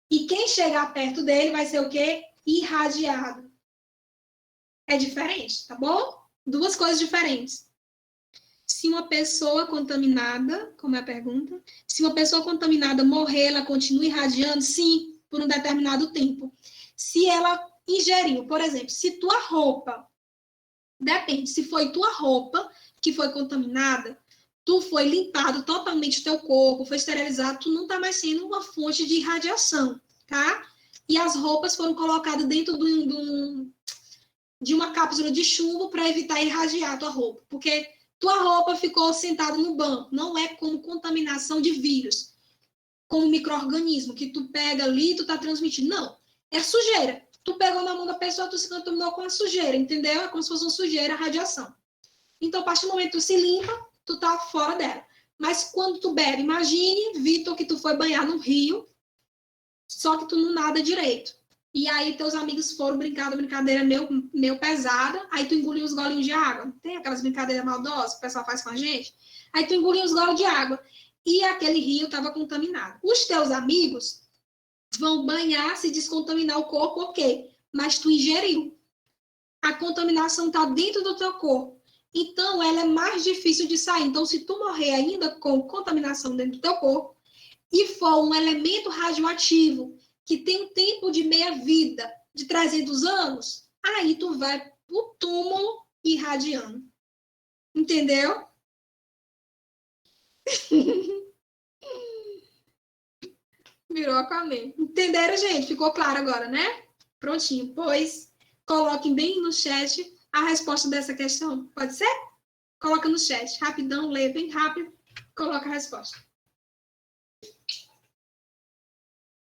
E quem chegar perto dele vai ser o quê? Irradiado. É diferente, tá bom? Duas coisas diferentes. Se uma pessoa contaminada, como é a pergunta? Se uma pessoa contaminada morrer, ela continua irradiando? Sim, por um determinado tempo. Se ela ingeriu, por exemplo, se tua roupa, depende, se foi tua roupa que foi contaminada, tu foi limpado totalmente o teu corpo, foi esterilizado, tu não está mais sendo uma fonte de irradiação, tá? E as roupas foram colocadas dentro de uma cápsula de chumbo para evitar irradiar a tua roupa, porque tua roupa ficou sentada no banco, não é como contaminação de vírus, como micro-organismo, que tu pega ali e tu tá transmitindo, não, é sujeira. Tu pegou na mão da pessoa, tu se contaminou com a sujeira, entendeu? É como se fosse uma sujeira, a radiação. Então, a partir do momento que tu se limpa, tu tá fora dela. Mas quando tu bebe, imagine, Vitor, que tu foi banhar no rio, só que tu não nada direito. E aí teus amigos foram brincar da brincadeira meio pesada, aí tu engoliu os golinhos de água. Tem aquelas brincadeiras maldosas que o pessoal faz com a gente? Aí tu engoliu os golos de água. E aquele rio estava contaminado. Os teus amigos vão banhar, se descontaminar o corpo, ok. Mas tu ingeriu. A contaminação está dentro do teu corpo. Então, ela é mais difícil de sair. Então, se tu morrer ainda com contaminação dentro do teu corpo e for um elemento radioativo que tem um tempo de meia-vida de 300 anos, aí tu vai pro túmulo irradiando. Entendeu? Virou Aquaman. Entenderam, gente? Ficou claro agora, né? Prontinho. Pois, coloquem bem no chat a resposta dessa questão. Pode ser? Coloca no chat. Rapidão, lê bem rápido. Coloca a resposta.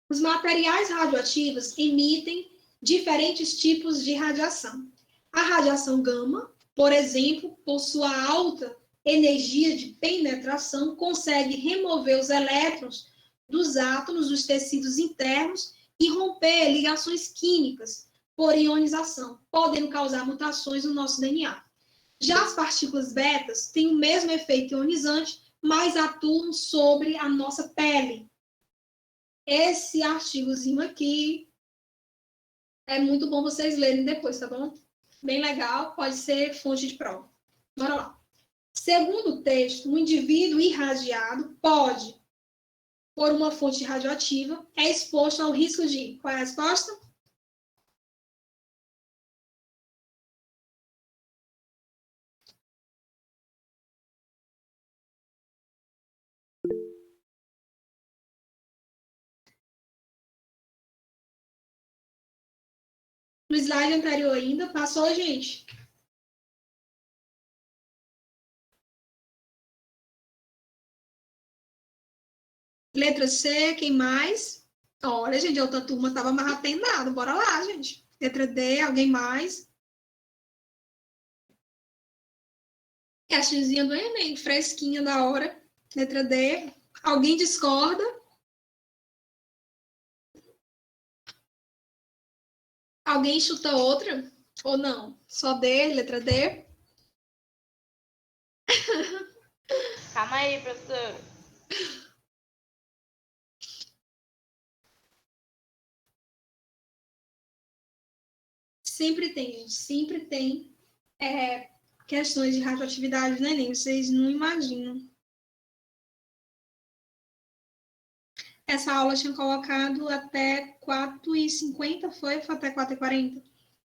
Os materiais radioativos emitem diferentes tipos de radiação. A radiação gama, por exemplo, por sua alta energia de penetração, consegue remover os elétrons dos átomos dos tecidos internos e romper ligações químicas por ionização, podendo causar mutações no nosso DNA. Já as partículas betas têm o mesmo efeito ionizante, mas atuam sobre a nossa pele. Esse artigozinho aqui é muito bom vocês lerem depois, tá bom? Bem legal, pode ser fonte de prova. Bora lá. Segundo o texto, um indivíduo irradiado pode, por uma fonte radioativa, é exposto ao risco de... Qual é a resposta? No slide anterior ainda, passou, gente? Letra C, quem mais? Olha, gente, a outra turma estava mais atendada. Bora lá, gente. Letra D, alguém mais? Caixinha do Enem, fresquinha da hora. Letra D. Alguém discorda? Alguém chuta outra? Ou não? Só D, letra D? Calma aí, professor. Sempre tem, gente. Sempre tem questões de radioatividade no Enem. Vocês não imaginam. Essa aula eu tinha colocado até 4h50, foi até 4h40.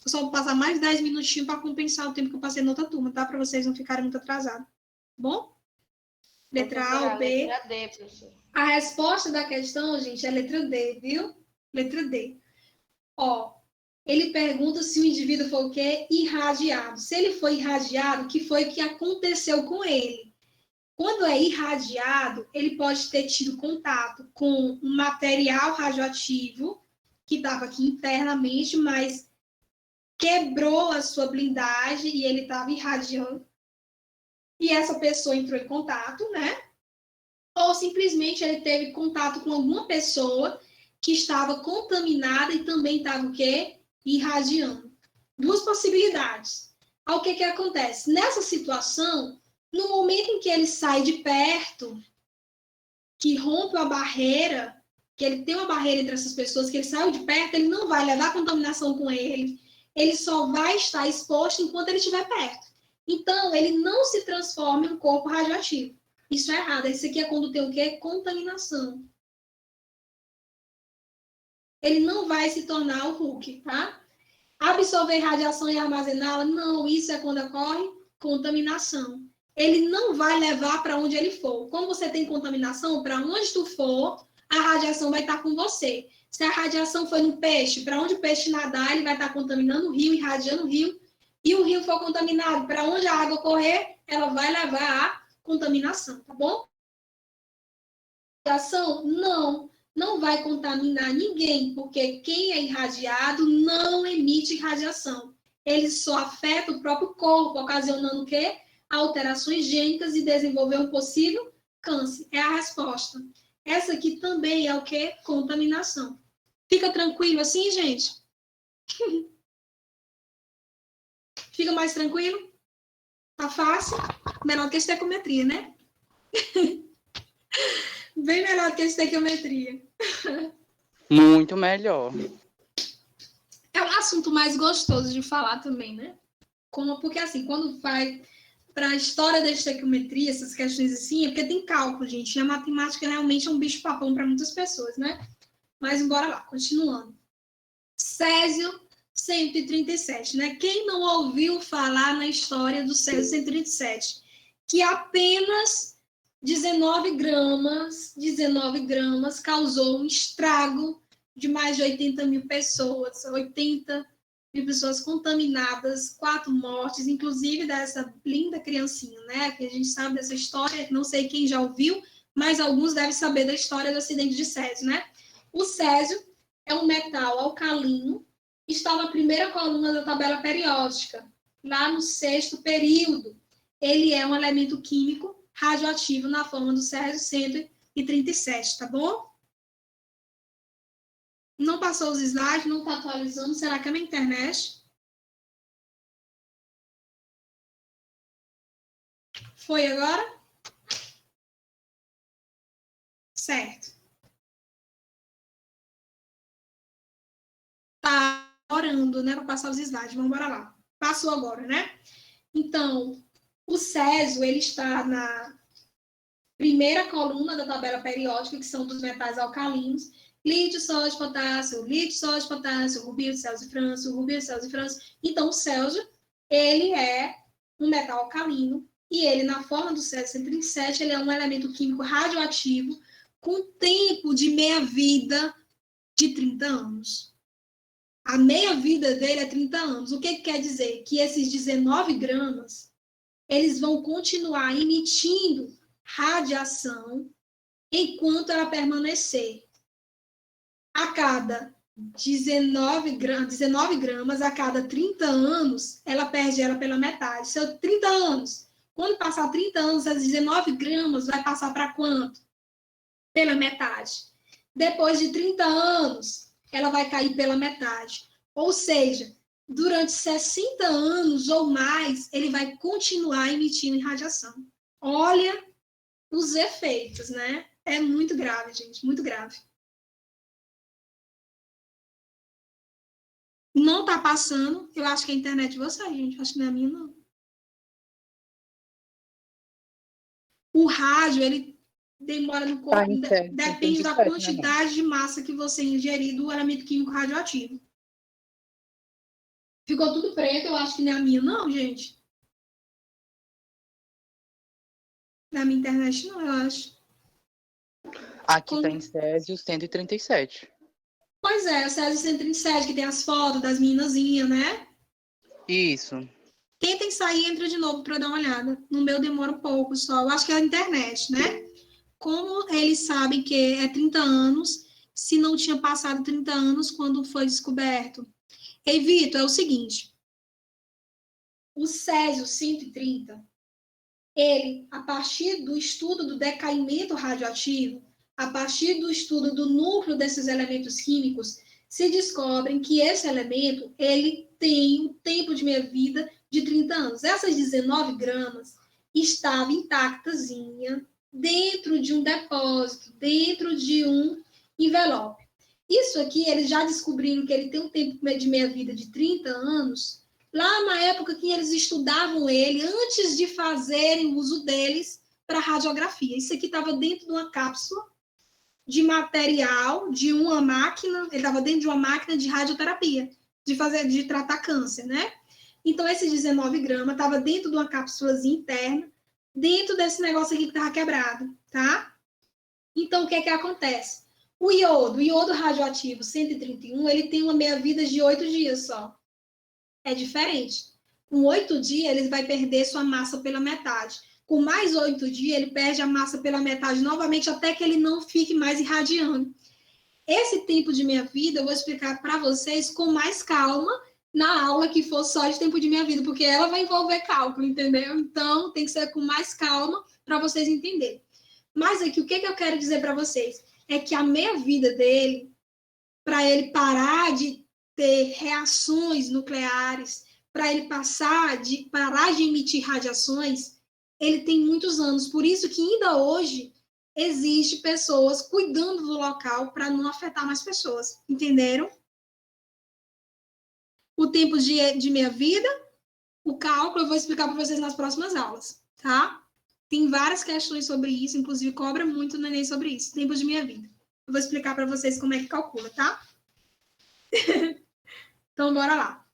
Eu só vou passar mais 10 minutinhos para compensar o tempo que eu passei na outra turma, tá? Para vocês não ficarem muito atrasados. Bom? Letra A ou B? Letra D, professor. A resposta da questão, gente, é letra D, viu? Letra D. Ó, ele pergunta se o indivíduo foi o quê? Irradiado. Se ele foi irradiado, o que foi que aconteceu com ele? Quando é irradiado, ele pode ter tido contato com um material radioativo que estava aqui internamente, mas quebrou a sua blindagem e ele estava irradiando. E essa pessoa entrou em contato, né? Ou simplesmente ele teve contato com alguma pessoa que estava contaminada e também estava o quê? Irradiando. Duas possibilidades. Aí, o que acontece? Nessa situação, no momento em que ele sai de perto, que rompe a barreira, que ele tem uma barreira entre essas pessoas, que ele saiu de perto, ele não vai levar contaminação com ele, ele só vai estar exposto enquanto ele estiver perto. Então, ele não se transforma em um corpo radioativo. Isso é errado. Isso aqui é quando tem o quê? Contaminação. Ele não vai se tornar o Hulk, tá? Absorver radiação e armazená-la? Não, isso é quando ocorre contaminação. Ele não vai levar para onde ele for. Quando você tem contaminação, para onde tu for, a radiação vai estar com você. Se a radiação foi no peixe, para onde o peixe nadar, ele vai estar contaminando o rio, irradiando o rio. E o rio for contaminado, para onde a água correr, ela vai levar a contaminação, tá bom? Radiação? Não vai contaminar ninguém, porque quem é irradiado não emite radiação. Ele só afeta o próprio corpo, ocasionando o quê? Alterações gênicas e desenvolver um possível câncer. É a resposta. Essa aqui também é o quê? Contaminação. Fica tranquilo assim, gente? Fica mais tranquilo? Tá fácil? Menor que a estequiometria, né? Bem melhor que a estequiometria. Muito melhor. É um assunto mais gostoso de falar também, né? Porque assim, quando vai para a história da estequiometria, essas questões assim, é porque tem cálculo, gente. E a matemática realmente é um bicho-papão para muitas pessoas, né? Mas bora lá, continuando. Césio 137, né? Quem não ouviu falar na história do Césio 137? que apenas 19 gramas causou um estrago de mais de 80 mil pessoas, 80 mil pessoas contaminadas, 4 mortes, inclusive dessa linda criancinha, né? Que a gente sabe dessa história, não sei quem já ouviu, mas alguns devem saber da história do acidente de césio, né? O césio é um metal alcalino, está na primeira coluna da tabela periódica, lá no 6º período. Ele é um elemento químico radioativo na forma do césio 137, tá bom? Não passou os slides, não está atualizando. Será que é minha internet? Foi agora? Certo. Tá orando, né, para passar os slides. Vamos embora lá. Passou agora, né? Então, o césio, ele está na primeira coluna da tabela periódica, que são dos metais alcalinos. Lítio, sódio, potássio, rubídio, césio e frâncio, rubídio, césio e frâncio. Então, o césio, ele é um metal alcalino e ele, na forma do césio 137, ele é um elemento químico radioativo com tempo de meia-vida de 30 anos. A meia-vida dele é 30 anos. O que quer dizer? Que esses 19 gramas, eles vão continuar emitindo radiação enquanto ela permanecer. A cada 19 gramas, a cada 30 anos, ela perde ela pela metade. Se eu 30 anos, quando passar 30 anos, as 19 gramas vai passar para quanto? Pela metade. Depois de 30 anos, ela vai cair pela metade. Ou seja, durante 60 anos ou mais, ele vai continuar emitindo radiação. Olha os efeitos, né? É muito grave, gente, muito grave. Não tá passando. Eu acho que é a internet de vocês, gente. Acho que não é a minha, não. O rádio, ele demora no corpo. Depende da quantidade de massa que você ingerir do elemento químico radioativo. Ficou tudo preto. Eu acho que não é a minha, não, gente. Na minha internet, não, eu acho. Aqui tá em césio 137. Pois é, o Césio 137, que tem as fotos das meninazinhas, né? Isso. Quem tem que sair, entra de novo para dar uma olhada. No meu demora um pouco só. Eu acho que é a internet, né? Como eles sabem que é 30 anos, se não tinha passado 30 anos quando foi descoberto. Ei, Vitor, é o seguinte. O Césio 130, ele, a partir do estudo do decaimento radioativo, a partir do estudo do núcleo desses elementos químicos, se descobrem que esse elemento ele tem um tempo de meia-vida de 30 anos. Essas 19 gramas estavam intactazinha dentro de um depósito, dentro de um envelope. Isso aqui, eles já descobriram que ele tem um tempo de meia-vida de 30 anos, lá na época que eles estudavam ele, antes de fazerem uso deles para radiografia. Isso aqui estava dentro de uma cápsula de material, de uma máquina, ele estava dentro de uma máquina de radioterapia, de tratar câncer, né? Então, esses 19 gramas estava dentro de uma cápsulazinha interna, dentro desse negócio aqui que estava quebrado, tá? Então, o que é que acontece? O iodo radioativo 131, ele tem uma meia-vida de 8 dias só. É diferente. Com 8 dias, ele vai perder sua massa pela metade. Com mais 8 dias, ele perde a massa pela metade novamente, até que ele não fique mais irradiando. Esse tempo de meia-vida, eu vou explicar para vocês com mais calma na aula que for só de tempo de meia-vida, porque ela vai envolver cálculo, entendeu? Então, tem que ser com mais calma para vocês entenderem. Mas aqui, o que eu quero dizer para vocês? É que a meia-vida dele, para ele parar de ter reações nucleares, para ele parar de emitir radiações, ele tem muitos anos. Por isso que ainda hoje existe pessoas cuidando do local para não afetar mais pessoas. Entenderam? O tempo de meia-vida, o cálculo, eu vou explicar para vocês nas próximas aulas, tá? Tem várias questões sobre isso, inclusive cobra muito no Enem sobre isso, tempo de meia-vida. Eu vou explicar para vocês como é que calcula, tá? Então, bora lá.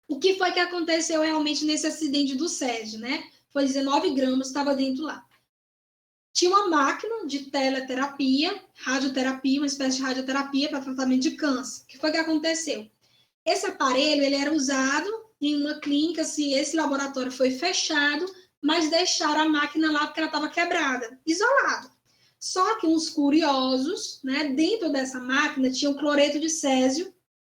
O que foi que aconteceu realmente nesse acidente do Césio, né? foi 19 gramas, estava dentro lá. Tinha uma máquina de teleterapia, radioterapia, uma espécie de radioterapia para tratamento de câncer. O que foi que aconteceu? Esse aparelho ele era usado em uma clínica, se esse laboratório foi fechado, mas deixaram a máquina lá porque ela estava quebrada, isolado. Só que uns curiosos, né, dentro dessa máquina tinha o cloreto de césio,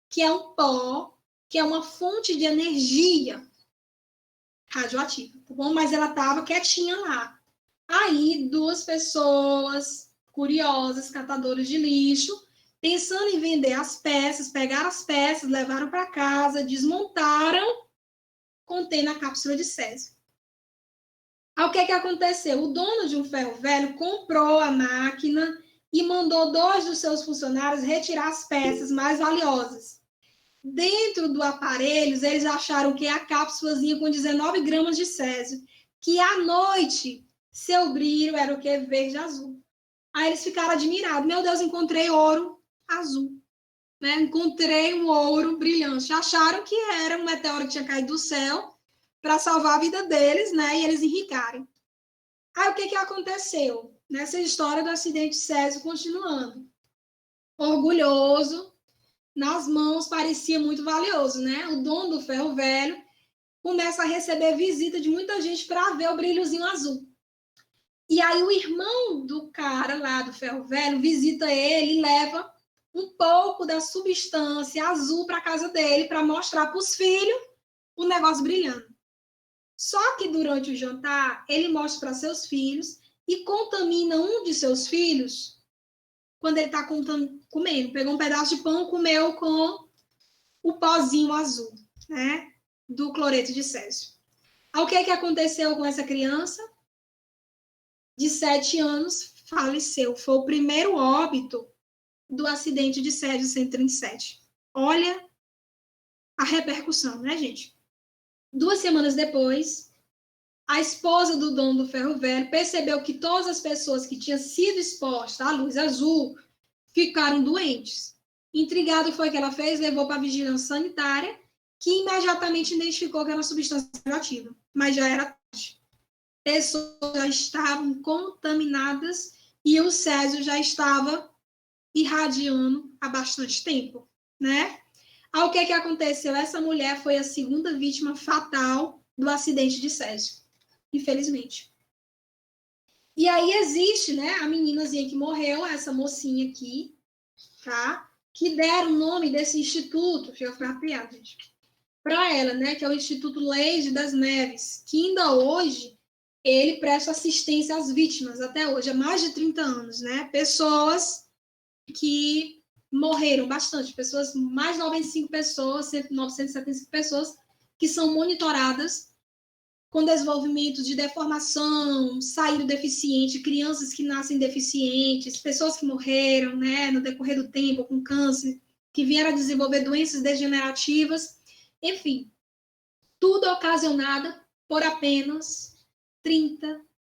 que é um pó, que é uma fonte de energia radioativa, tá bom? Mas ela estava quietinha lá. Aí, duas pessoas curiosas, catadores de lixo, pensando em vender as peças, pegaram as peças, levaram para casa, desmontaram, contendo a cápsula de césio. Aí, o que aconteceu? O dono de um ferro velho comprou a máquina e mandou 2 dos seus funcionários retirar as peças mais valiosas. Dentro do aparelho, eles acharam que a cápsulazinha com 19 gramas de césio, que à noite, seu brilho era o que? Verde azul. Aí eles ficaram admirados. Meu Deus, encontrei ouro azul. Né? Encontrei um ouro brilhante. Acharam que era um meteoro que tinha caído do céu para salvar a vida deles, né? E eles enricarem. Aí o que aconteceu? Nessa história do acidente de césio continuando. Orgulhoso, nas mãos parecia muito valioso, né? O dono do ferro velho começa a receber visita de muita gente para ver o brilhozinho azul. E aí o irmão do cara lá do ferro velho visita ele e leva um pouco da substância azul para casa dele para mostrar para os filhos o negócio brilhando. Só que durante o jantar ele mostra para seus filhos e contamina um de seus filhos quando ele está comendo. Pegou um pedaço de pão, comeu com o pozinho azul, né, do cloreto de césio. Aí, o que aconteceu com essa criança? De 7 anos, faleceu. Foi o primeiro óbito do acidente de césio 137. Olha a repercussão, né, gente? 2 semanas depois, a esposa do dono do ferro velho percebeu que todas as pessoas que tinham sido expostas à luz azul ficaram doentes. Intrigado foi o que ela fez, levou para a vigilância sanitária, que imediatamente identificou que era uma substância radioativa, mas já era tarde. Pessoas já estavam contaminadas e o césio já estava irradiando há bastante tempo, né? Aí, o que aconteceu? Essa mulher foi a segunda vítima fatal do acidente de césio, infelizmente. E aí existe, né, a meninazinha que morreu, essa mocinha aqui, tá? Que deram o nome desse instituto, deixa eu ficar piada, gente, para ela, né, que é o Instituto Leide das Neves, que ainda hoje ele presta assistência às vítimas, até hoje, há mais de 30 anos, né? Pessoas que morreram bastante, pessoas, mais de 95 pessoas, 975 pessoas, que são monitoradas com desenvolvimento de deformação, saído deficiente, crianças que nascem deficientes, pessoas que morreram, né, no decorrer do tempo com câncer, que vieram a desenvolver doenças degenerativas, enfim, tudo ocasionado por apenas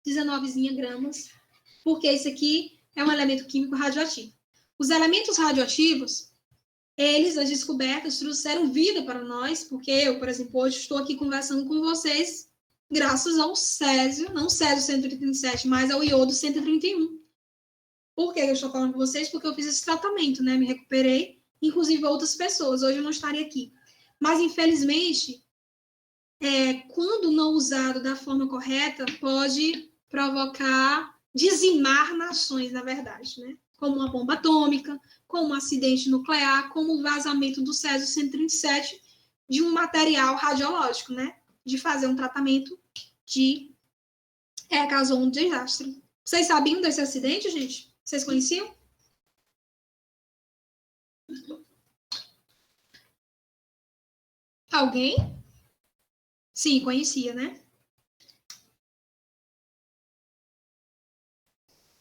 19 gramas, porque isso aqui é um elemento químico radioativo. Os elementos radioativos, eles, as descobertas, trouxeram vida para nós, porque eu, por exemplo, hoje estou aqui conversando com vocês graças ao césio, não césio 137, mas ao iodo 131. Por que eu estou falando com vocês? Porque eu fiz esse tratamento, né? Me recuperei, inclusive outras pessoas. Hoje eu não estaria aqui. Mas, infelizmente, quando não usado da forma correta, pode provocar, dizimar nações, na verdade, né? Como uma bomba atômica, como um acidente nuclear, como o vazamento do césio 137 de um material radiológico, né? De fazer um tratamento de causou um desastre. Vocês sabiam desse acidente, gente? Vocês conheciam? Alguém? Sim, conhecia, né?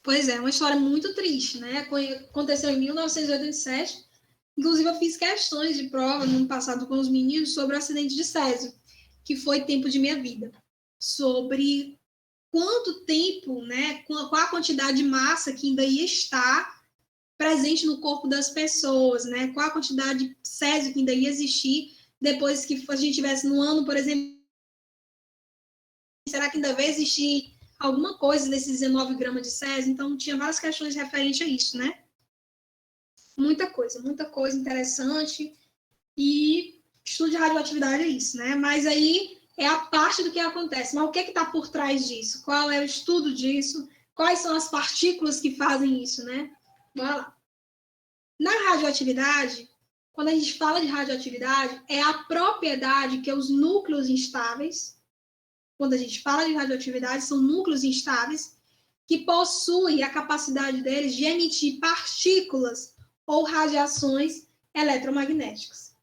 Pois é, uma história muito triste, né? Aconteceu em 1987. Inclusive, eu fiz questões de prova no ano passado com os meninos sobre o acidente de césio, que foi tempo de minha vida. Sobre quanto tempo, né? Qual a quantidade de massa que ainda ia estar presente no corpo das pessoas, né? Qual a quantidade de césio que ainda ia existir depois que a gente tivesse no ano, por exemplo, Será que ainda vai existir alguma coisa nesses 19 gramas de césio? Então, tinha várias questões referentes a isso, né? Muita coisa interessante. E estudo de radioatividade é isso, né? Mas aí é a parte do que acontece. Mas o que está por trás disso? Qual é o estudo disso? Quais são as partículas que fazem isso, né? Bora lá. Na radioatividade, quando a gente fala de radioatividade, é a propriedade que os núcleos instáveis, quando a gente fala de radioatividade, são núcleos instáveis que possuem a capacidade deles de emitir partículas ou radiações eletromagnéticas.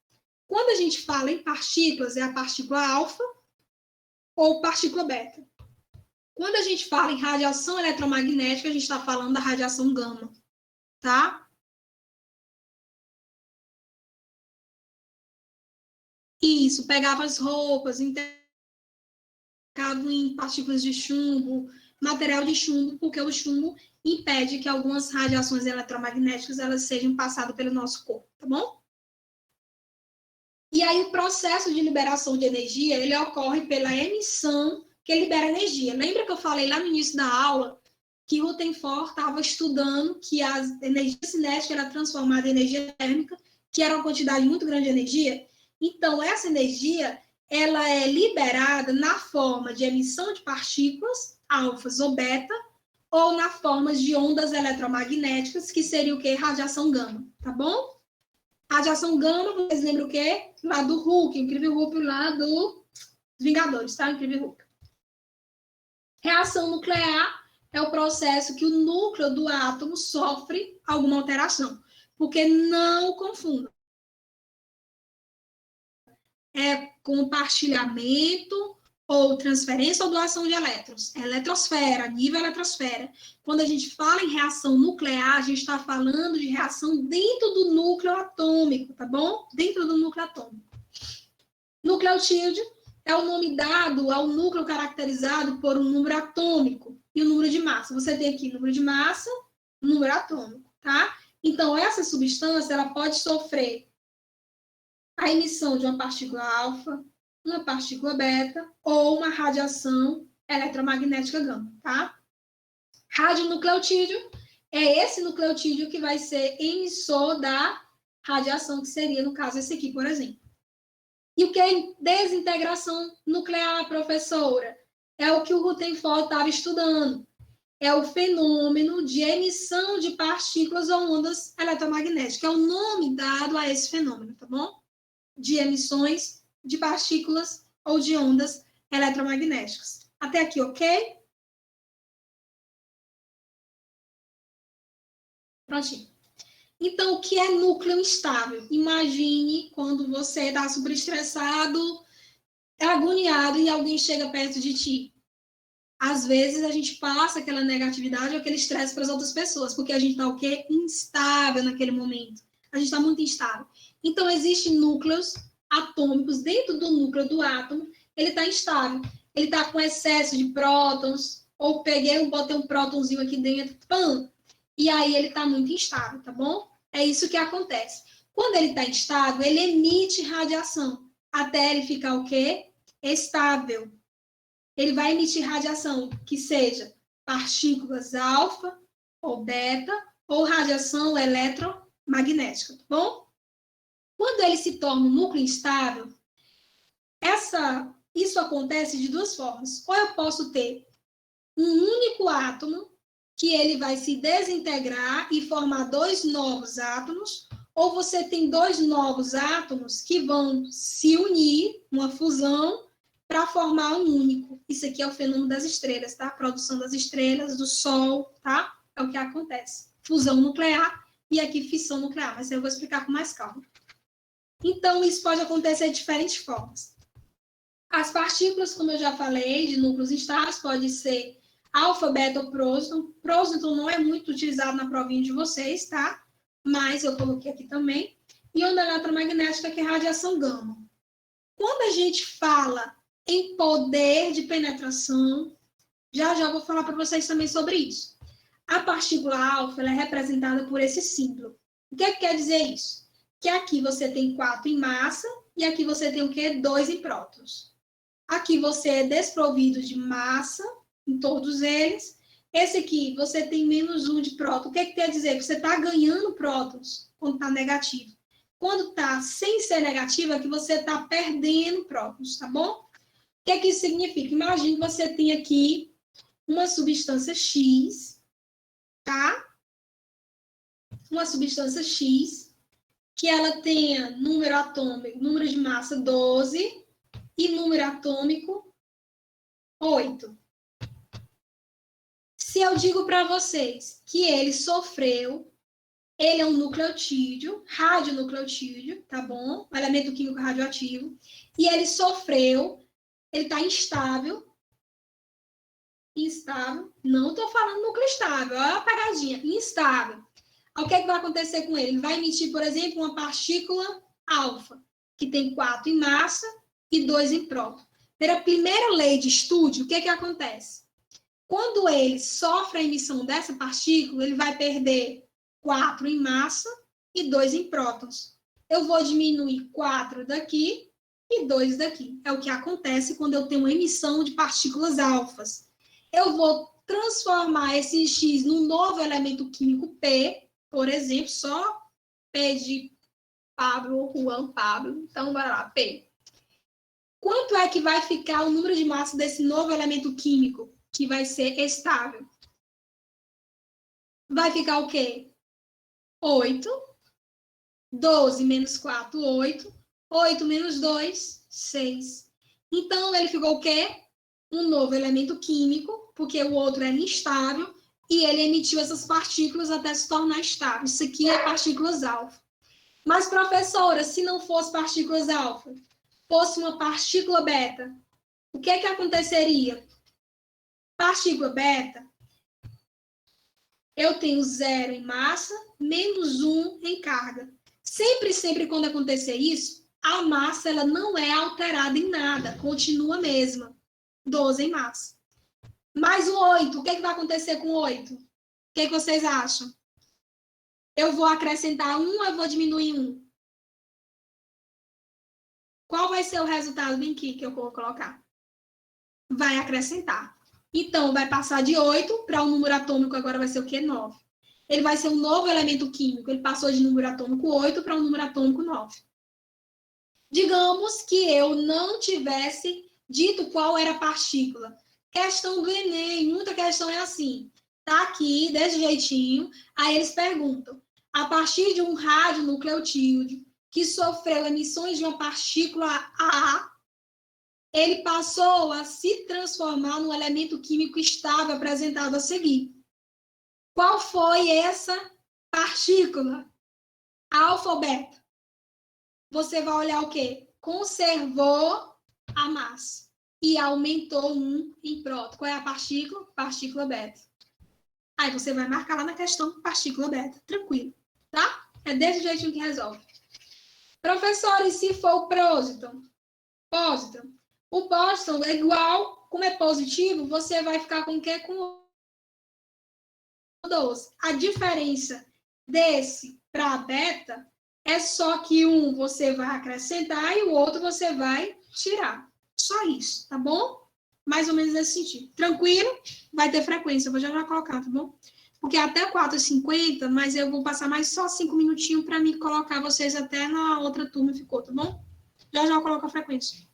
Quando a gente fala em partículas, é a partícula alfa ou partícula beta. Quando a gente fala em radiação eletromagnética, a gente está falando da radiação gama, tá? Isso, pegava as roupas, integrava em partículas de chumbo, material de chumbo, porque o chumbo impede que algumas radiações eletromagnéticas elas sejam passadas pelo nosso corpo, tá bom? E aí o processo de liberação de energia, ele ocorre pela emissão que libera energia. Lembra que eu falei lá no início da aula que Rutherford estava estudando que a energia cinética era transformada em energia térmica, que era uma quantidade muito grande de energia? Então, essa energia, ela é liberada na forma de emissão de partículas, alfas ou beta, ou na forma de ondas eletromagnéticas, que seria o quê? Radiação gama, tá bom? Radiação gama, vocês lembram o quê? Lá do Hulk, o Incrível Hulk lá dos Vingadores, tá? O Incrível Hulk. Reação nuclear é o processo que o núcleo do átomo sofre alguma alteração. Porque não confunda. É compartilhamento ou transferência ou doação de elétrons. É eletrosfera, nível eletrosfera. Quando a gente fala em reação nuclear, a gente está falando de reação dentro do núcleo atômico, tá bom? Dentro do núcleo atômico. Nucleotídeo é o nome dado ao núcleo caracterizado por um número atômico e o número de massa. Você tem aqui número de massa, número atômico, tá? Então, essa substância, ela pode sofrer a emissão de uma partícula alfa, uma partícula beta ou uma radiação eletromagnética gama, tá? Radionucleotídeo é esse nucleotídeo que vai ser emissor da radiação, que seria, no caso, esse aqui, por exemplo. E o que é desintegração nuclear, professora? É o que o Rutherford estava estudando. É o fenômeno de emissão de partículas ou ondas eletromagnéticas. É o nome dado a esse fenômeno, tá bom? De emissões de partículas ou de ondas eletromagnéticas. Até aqui, ok? Prontinho. Então, o que é núcleo instável? Imagine quando você está super estressado, agoniado e alguém chega perto de ti. Às vezes, a gente passa aquela negatividade ou aquele estresse para as outras pessoas, porque a gente está o quê? Instável naquele momento. A gente está muito instável. Então, existem núcleos atômicos dentro do núcleo do átomo, ele está instável. Ele está com excesso de prótons, ou botei um prótonzinho aqui dentro, pam! E aí ele está muito instável, tá bom? É isso que acontece. Quando ele está instável, ele emite radiação, até ele ficar o quê? Estável. Ele vai emitir radiação que seja partículas alfa ou beta, ou radiação eletromagnética, tá bom? Quando ele se torna um núcleo instável, isso acontece de duas formas. Ou eu posso ter um único átomo, que ele vai se desintegrar e formar dois novos átomos, ou você tem dois novos átomos que vão se unir, uma fusão, para formar um único. Isso aqui é o fenômeno das estrelas, tá? A produção das estrelas, do Sol, tá? É o que acontece. Fusão nuclear e aqui fissão nuclear, mas eu vou explicar com mais calma. Então, isso pode acontecer de diferentes formas. As partículas, como eu já falei, de núcleos instáveis, pode ser alfa, beta ou próton. Próton não é muito utilizado na provinha de vocês, tá? Mas eu coloquei aqui também. E onda eletromagnética, que é radiação gama. Quando a gente fala em poder de penetração, já vou falar para vocês também sobre isso. A partícula alfa, ela é representada por esse símbolo. O que quer dizer isso? Que aqui você tem 4 em massa e aqui você tem o quê? 2 em prótons. Aqui você é desprovido de massa em todos eles. Esse aqui, você tem menos 1 de próton. O que quer dizer? Você está ganhando prótons quando está negativo. Quando está sem ser negativo, é que você está perdendo prótons, tá bom? O que isso significa? Imagine que você tem aqui uma substância X, tá? Uma substância X, que ela tenha número atômico, número de massa 12 e número atômico 8. Se eu digo para vocês que ele é um nucleotídeo, radionucleotídeo, tá bom? Um elemento químico radioativo, e ele está instável, não estou falando núcleo estável, olha a pegadinha, instável. O que é que vai acontecer com ele? Ele vai emitir, por exemplo, uma partícula alfa, que tem 4 em massa e 2 em próton. Pela primeira lei de Estúdio, o que é que acontece? Quando ele sofre a emissão dessa partícula, ele vai perder 4 em massa e 2 em prótons. Eu vou diminuir 4 daqui e 2 daqui. É o que acontece quando eu tenho uma emissão de partículas alfas. Eu vou transformar esse X num novo elemento químico P, por exemplo, só P de Pablo, Juan Pablo. Então, bora lá, P. Quanto é que vai ficar o número de massa desse novo elemento químico, que vai ser estável? Vai ficar o quê? 8. 12 menos 4, 8. 8 menos 2, 6. Então, ele ficou o quê? Um novo elemento químico, porque o outro era instável, e ele emitiu essas partículas até se tornar estável. Isso aqui é partículas alfa. Mas, professora, se não fosse partículas alfa, fosse uma partícula beta, o que é que aconteceria? Partícula beta, eu tenho 0 em massa, menos 1 em carga. Sempre quando acontecer isso, a massa ela não é alterada em nada, continua a mesma. 12 em massa. Mas o 8, o que é que vai acontecer com o 8? O que é que vocês acham? Eu vou acrescentar 1 ou eu vou diminuir 1? Qual vai ser o resultado bem aqui que eu vou colocar? Vai acrescentar. Então, vai passar de 8 para o número atômico, agora vai ser o quê? 9. Ele vai ser um novo elemento químico. Ele passou de número atômico 8 para um número atômico 9. Digamos que eu não tivesse dito qual era a partícula. Questão do Enem, muita questão é assim. Tá aqui, desse jeitinho. Aí eles perguntam, a partir de um radionucleotídeo que sofreu emissões de uma partícula A, ele passou a se transformar num elemento químico estável apresentado a seguir. Qual foi essa partícula? Alfa ou beta? Você vai olhar o quê? Conservou a massa e aumentou 1 em próton. Qual é a partícula? Partícula beta. Aí você vai marcar lá na questão partícula beta. Tranquilo, tá? É desse jeitinho que resolve. Professor, e se for o prósitron? Pósitron. O pósitron é igual, como é positivo, você vai ficar com o quê? Com 12. A diferença desse para beta é só que um você vai acrescentar e o outro você vai tirar. Só isso, tá bom? Mais ou menos nesse sentido. Tranquilo? Vai ter frequência, eu vou já colocar, tá bom? Porque até 4h50, mas eu vou passar mais só 5 minutinhos para me colocar vocês até na outra turma, ficou, tá bom? Já eu coloco a frequência.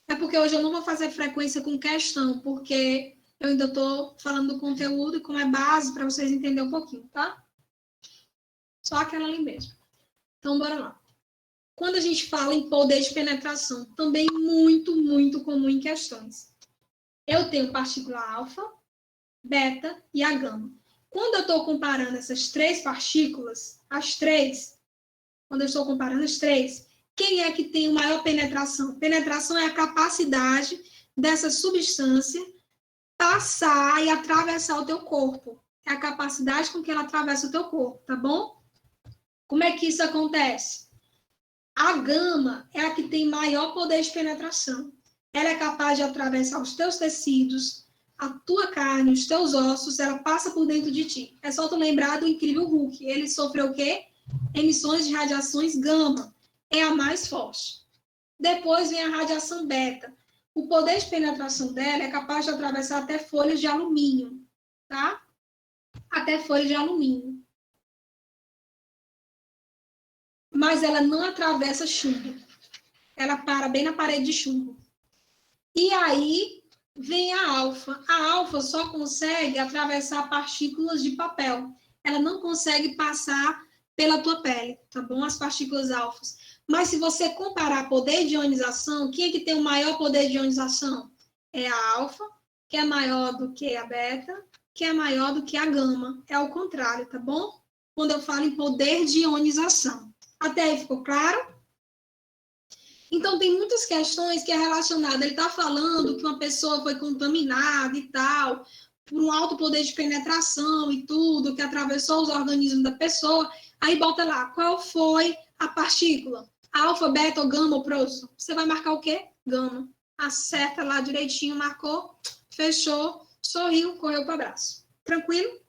É porque hoje eu não vou fazer frequência com questão, porque eu ainda estou falando do conteúdo e como é base para vocês entenderem um pouquinho, tá? Só aquela ali mesmo. Então, bora lá. Quando a gente fala em poder de penetração, também muito comum em questões. Eu tenho partícula alfa, beta e a gama. Quando eu estou comparando essas 3 partículas, quando eu estou comparando as 3, quem é que tem maior penetração? Penetração é a capacidade dessa substância passar e atravessar o teu corpo. É a capacidade com que ela atravessa o teu corpo, tá bom? Como é que isso acontece? A gama é a que tem maior poder de penetração. Ela é capaz de atravessar os teus tecidos, a tua carne, os teus ossos, ela passa por dentro de ti. É só tu lembrar do incrível Hulk. Ele sofreu o quê? Emissões de radiações gama. É a mais forte. Depois vem a radiação beta. O poder de penetração dela é capaz de atravessar até folhas de alumínio, tá? Até folhas de alumínio. Mas ela não atravessa chumbo. Ela para bem na parede de chumbo. E aí vem a alfa. A alfa só consegue atravessar partículas de papel. Ela não consegue passar pela tua pele, tá bom? As partículas alfas. Mas se você comparar poder de ionização, quem é que tem o maior poder de ionização? É a alfa, que é maior do que a beta, que é maior do que a gama. É o contrário, tá bom? Quando eu falo em poder de ionização. Até aí ficou claro? Então, tem muitas questões que é relacionada. Ele está falando que uma pessoa foi contaminada e tal, por um alto poder de penetração e tudo, que atravessou os organismos da pessoa. Aí bota lá, qual foi a partícula? Alfa, beta, ou gama ou próton? Você vai marcar o quê? Gama. Acerta lá direitinho, marcou, fechou, sorriu, correu para o abraço. Tranquilo?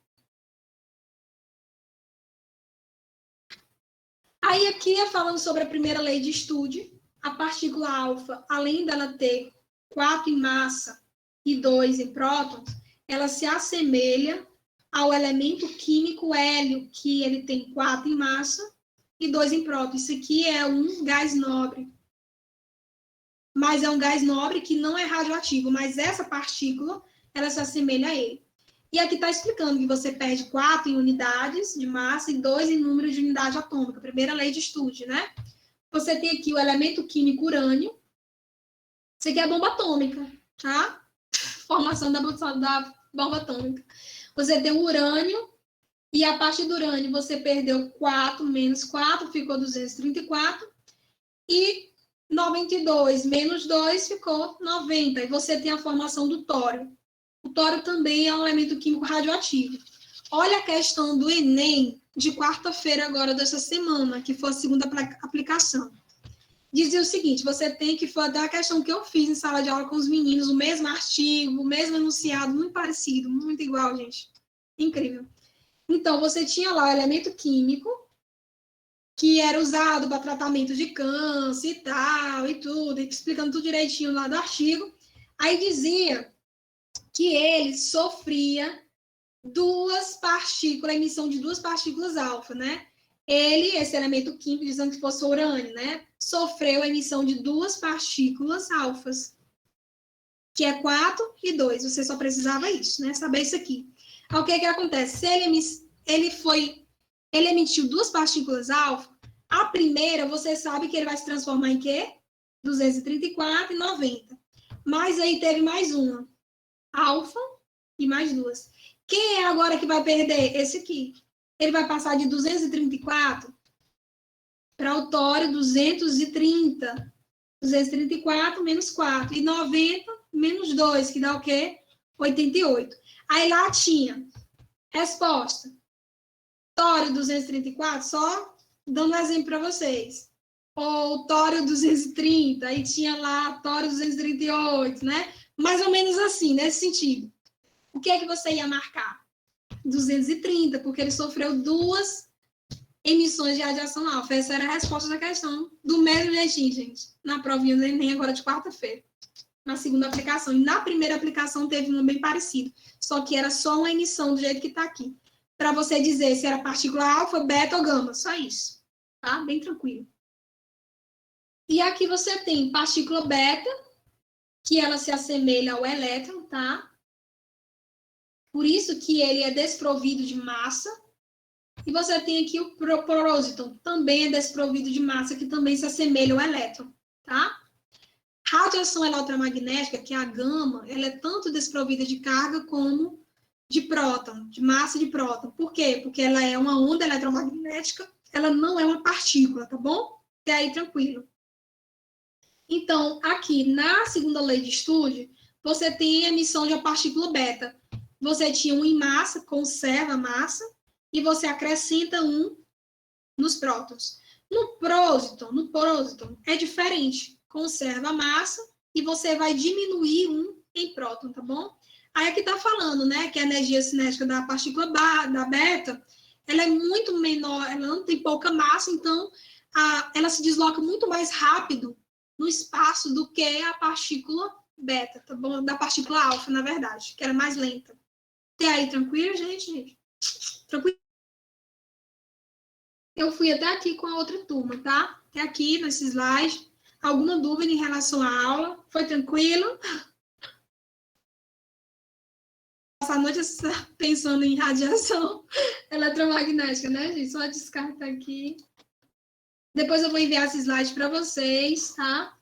Aí aqui é falando sobre a primeira lei de Stude. A partícula alfa, além dela ter 4 em massa e 2 em prótons, ela se assemelha ao elemento químico hélio, que ele tem 4 em massa e 2 em prótons. Isso aqui é um gás nobre. Mas é um gás nobre que não é radioativo, mas essa partícula, ela se assemelha a ele. E aqui está explicando que você perde 4 em unidades de massa e 2 em número de unidade atômica. Primeira lei de Stude, né? Você tem aqui o elemento químico urânio. Isso aqui é a bomba atômica, tá? Formação da bomba atômica. Você tem o urânio, e a partir do urânio você perdeu 4 menos 4, ficou 234. E 92 menos 2 ficou 90. E você tem a formação do tório. O tório também é um elemento químico radioativo. Olha a questão do Enem de quarta-feira agora dessa semana, que foi a segunda aplicação. Dizia o seguinte, você tem que fazer a questão que eu fiz em sala de aula com os meninos, o mesmo artigo, o mesmo enunciado, muito parecido, muito igual, gente. Incrível. Então, você tinha lá o elemento químico, que era usado para tratamento de câncer e tal, e tudo, explicando tudo direitinho lá do artigo. Aí dizia que ele sofria a emissão de 2 partículas alfa, né? Ele, esse elemento químico, dizendo que fosse urânio, né? Sofreu a emissão de 2 partículas alfas, que é 4 e 2. Você só precisava isso, né? Saber isso aqui. Aí, o que acontece? Se ele emitiu 2 partículas alfa, a primeira, você sabe que ele vai se transformar em quê? 234 e 90. Mas aí teve mais uma. Alfa e mais 2. Quem é agora que vai perder? Esse aqui. Ele vai passar de 234 para o tório 230. 234 menos 4. E 90 menos 2, que dá o quê? 88. Aí lá tinha resposta. Tório 234, só dando um exemplo para vocês. Ou tório 230, aí tinha lá tório 238, né? Mais ou menos assim, nesse sentido. O que é que você ia marcar? 230, porque ele sofreu 2 emissões de radiação alfa. Essa era a resposta da questão, do mesmo jeitinho, gente. Na provinha do Enem, agora de quarta-feira. Na segunda aplicação. E na primeira aplicação teve um bem parecido. Só que era só uma emissão do jeito que está aqui. Para você dizer se era partícula alfa, beta ou gama. Só isso. Tá? Bem tranquilo. E aqui você tem partícula beta, que ela se assemelha ao elétron, tá? Por isso que ele é desprovido de massa. E você tem aqui o próton, também é desprovido de massa, que também se assemelha ao elétron, tá? Radiação eletromagnética, que é a gama, ela é tanto desprovida de carga como de próton, de massa de próton. Por quê? Porque ela é uma onda eletromagnética, ela não é uma partícula, tá bom? Até aí tranquilo. Então, aqui na segunda lei de Stude, você tem a emissão de uma partícula beta. Você tinha 1 em massa, conserva a massa, e você acrescenta 1 nos prótons. No próton é diferente. Conserva a massa e você vai diminuir 1 em próton, tá bom? Aí aqui tá falando, né, que a energia cinética da partícula da beta, ela é muito menor, ela não tem pouca massa, então ela se desloca muito mais rápido no espaço do que a partícula beta, tá bom? Da partícula alfa, na verdade, que era mais lenta. Até aí, tranquilo, gente? Tranquilo? Eu fui até aqui com a outra turma, tá? Até aqui, nesse slide. Alguma dúvida em relação à aula? Foi tranquilo? Passar a noite pensando em radiação eletromagnética, né, gente? Só descartar aqui. Depois eu vou enviar esse slide para vocês, tá?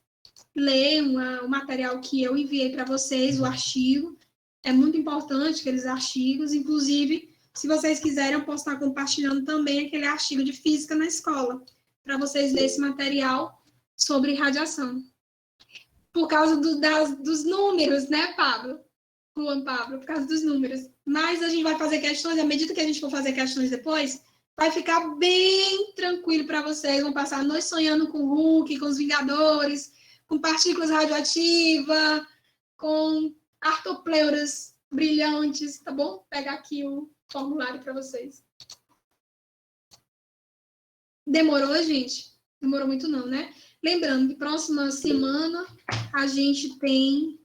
Leiam o material que eu enviei para vocês, o artigo. É muito importante aqueles artigos. Inclusive, se vocês quiserem, eu posso estar compartilhando também aquele artigo de física na escola, para vocês lerem esse material sobre radiação. Por causa dos números, né, Pablo? Juan Pablo, por causa dos números. Mas a gente vai fazer questões, à medida que a gente for fazer questões depois, vai ficar bem tranquilo para vocês. Vão passar a noite sonhando com o Hulk, com os Vingadores, com partículas radioativas, com artopleuras brilhantes, tá bom? Vou pegar aqui o formulário para vocês. Demorou, gente? Demorou muito não, né? Lembrando que próxima semana a gente tem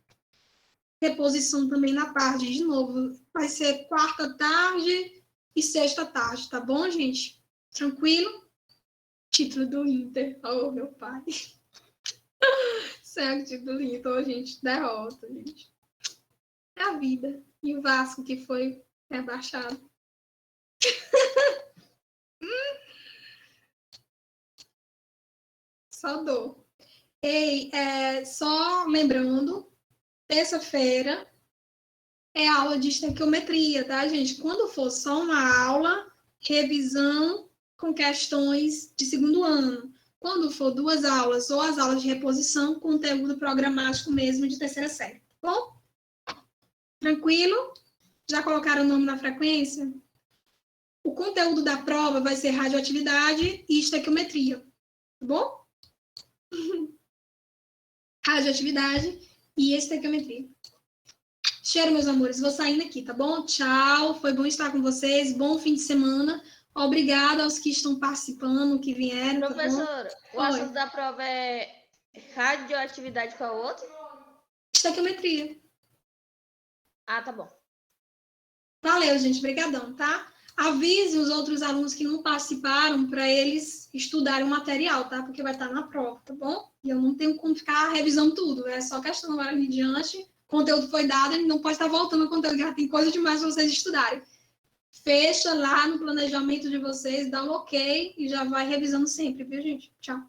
reposição também na tarde, de novo. Vai ser quarta tarde e sexta tarde, tá bom, gente? Tranquilo? Título do Inter. Oh, meu pai. Sério, título do Inter. Oh, gente, derrota, gente. É a vida. E o Vasco que foi rebaixado. Só dor. Ei, só lembrando, terça-feira é aula de estequiometria, tá, gente? Quando for só uma aula, revisão com questões de segundo ano. Quando for 2 aulas ou as aulas de reposição, conteúdo programático mesmo de terceira série. Tá bom? Tranquilo? Já colocaram o nome na frequência? O conteúdo da prova vai ser radioatividade e estequiometria. Tá bom? Radioatividade e estequiometria. Cheiro, meus amores. Vou saindo aqui, tá bom? Tchau. Foi bom estar com vocês. Bom fim de semana. Obrigada aos que estão participando, que vieram. Professora, tá o assunto da prova é radioatividade com a outra? Estequiometria. Ah, tá bom. Valeu, gente. Obrigadão, tá? Avise os outros alunos que não participaram para eles estudarem o material, tá? Porque vai estar na prova, tá bom? E eu não tenho como ficar revisando tudo. É só questão agora em diante. O conteúdo foi dado, ele não pode estar voltando ao conteúdo, já tem coisa demais para vocês estudarem. Fecha lá no planejamento de vocês, dá um ok e já vai revisando sempre, viu, gente? Tchau.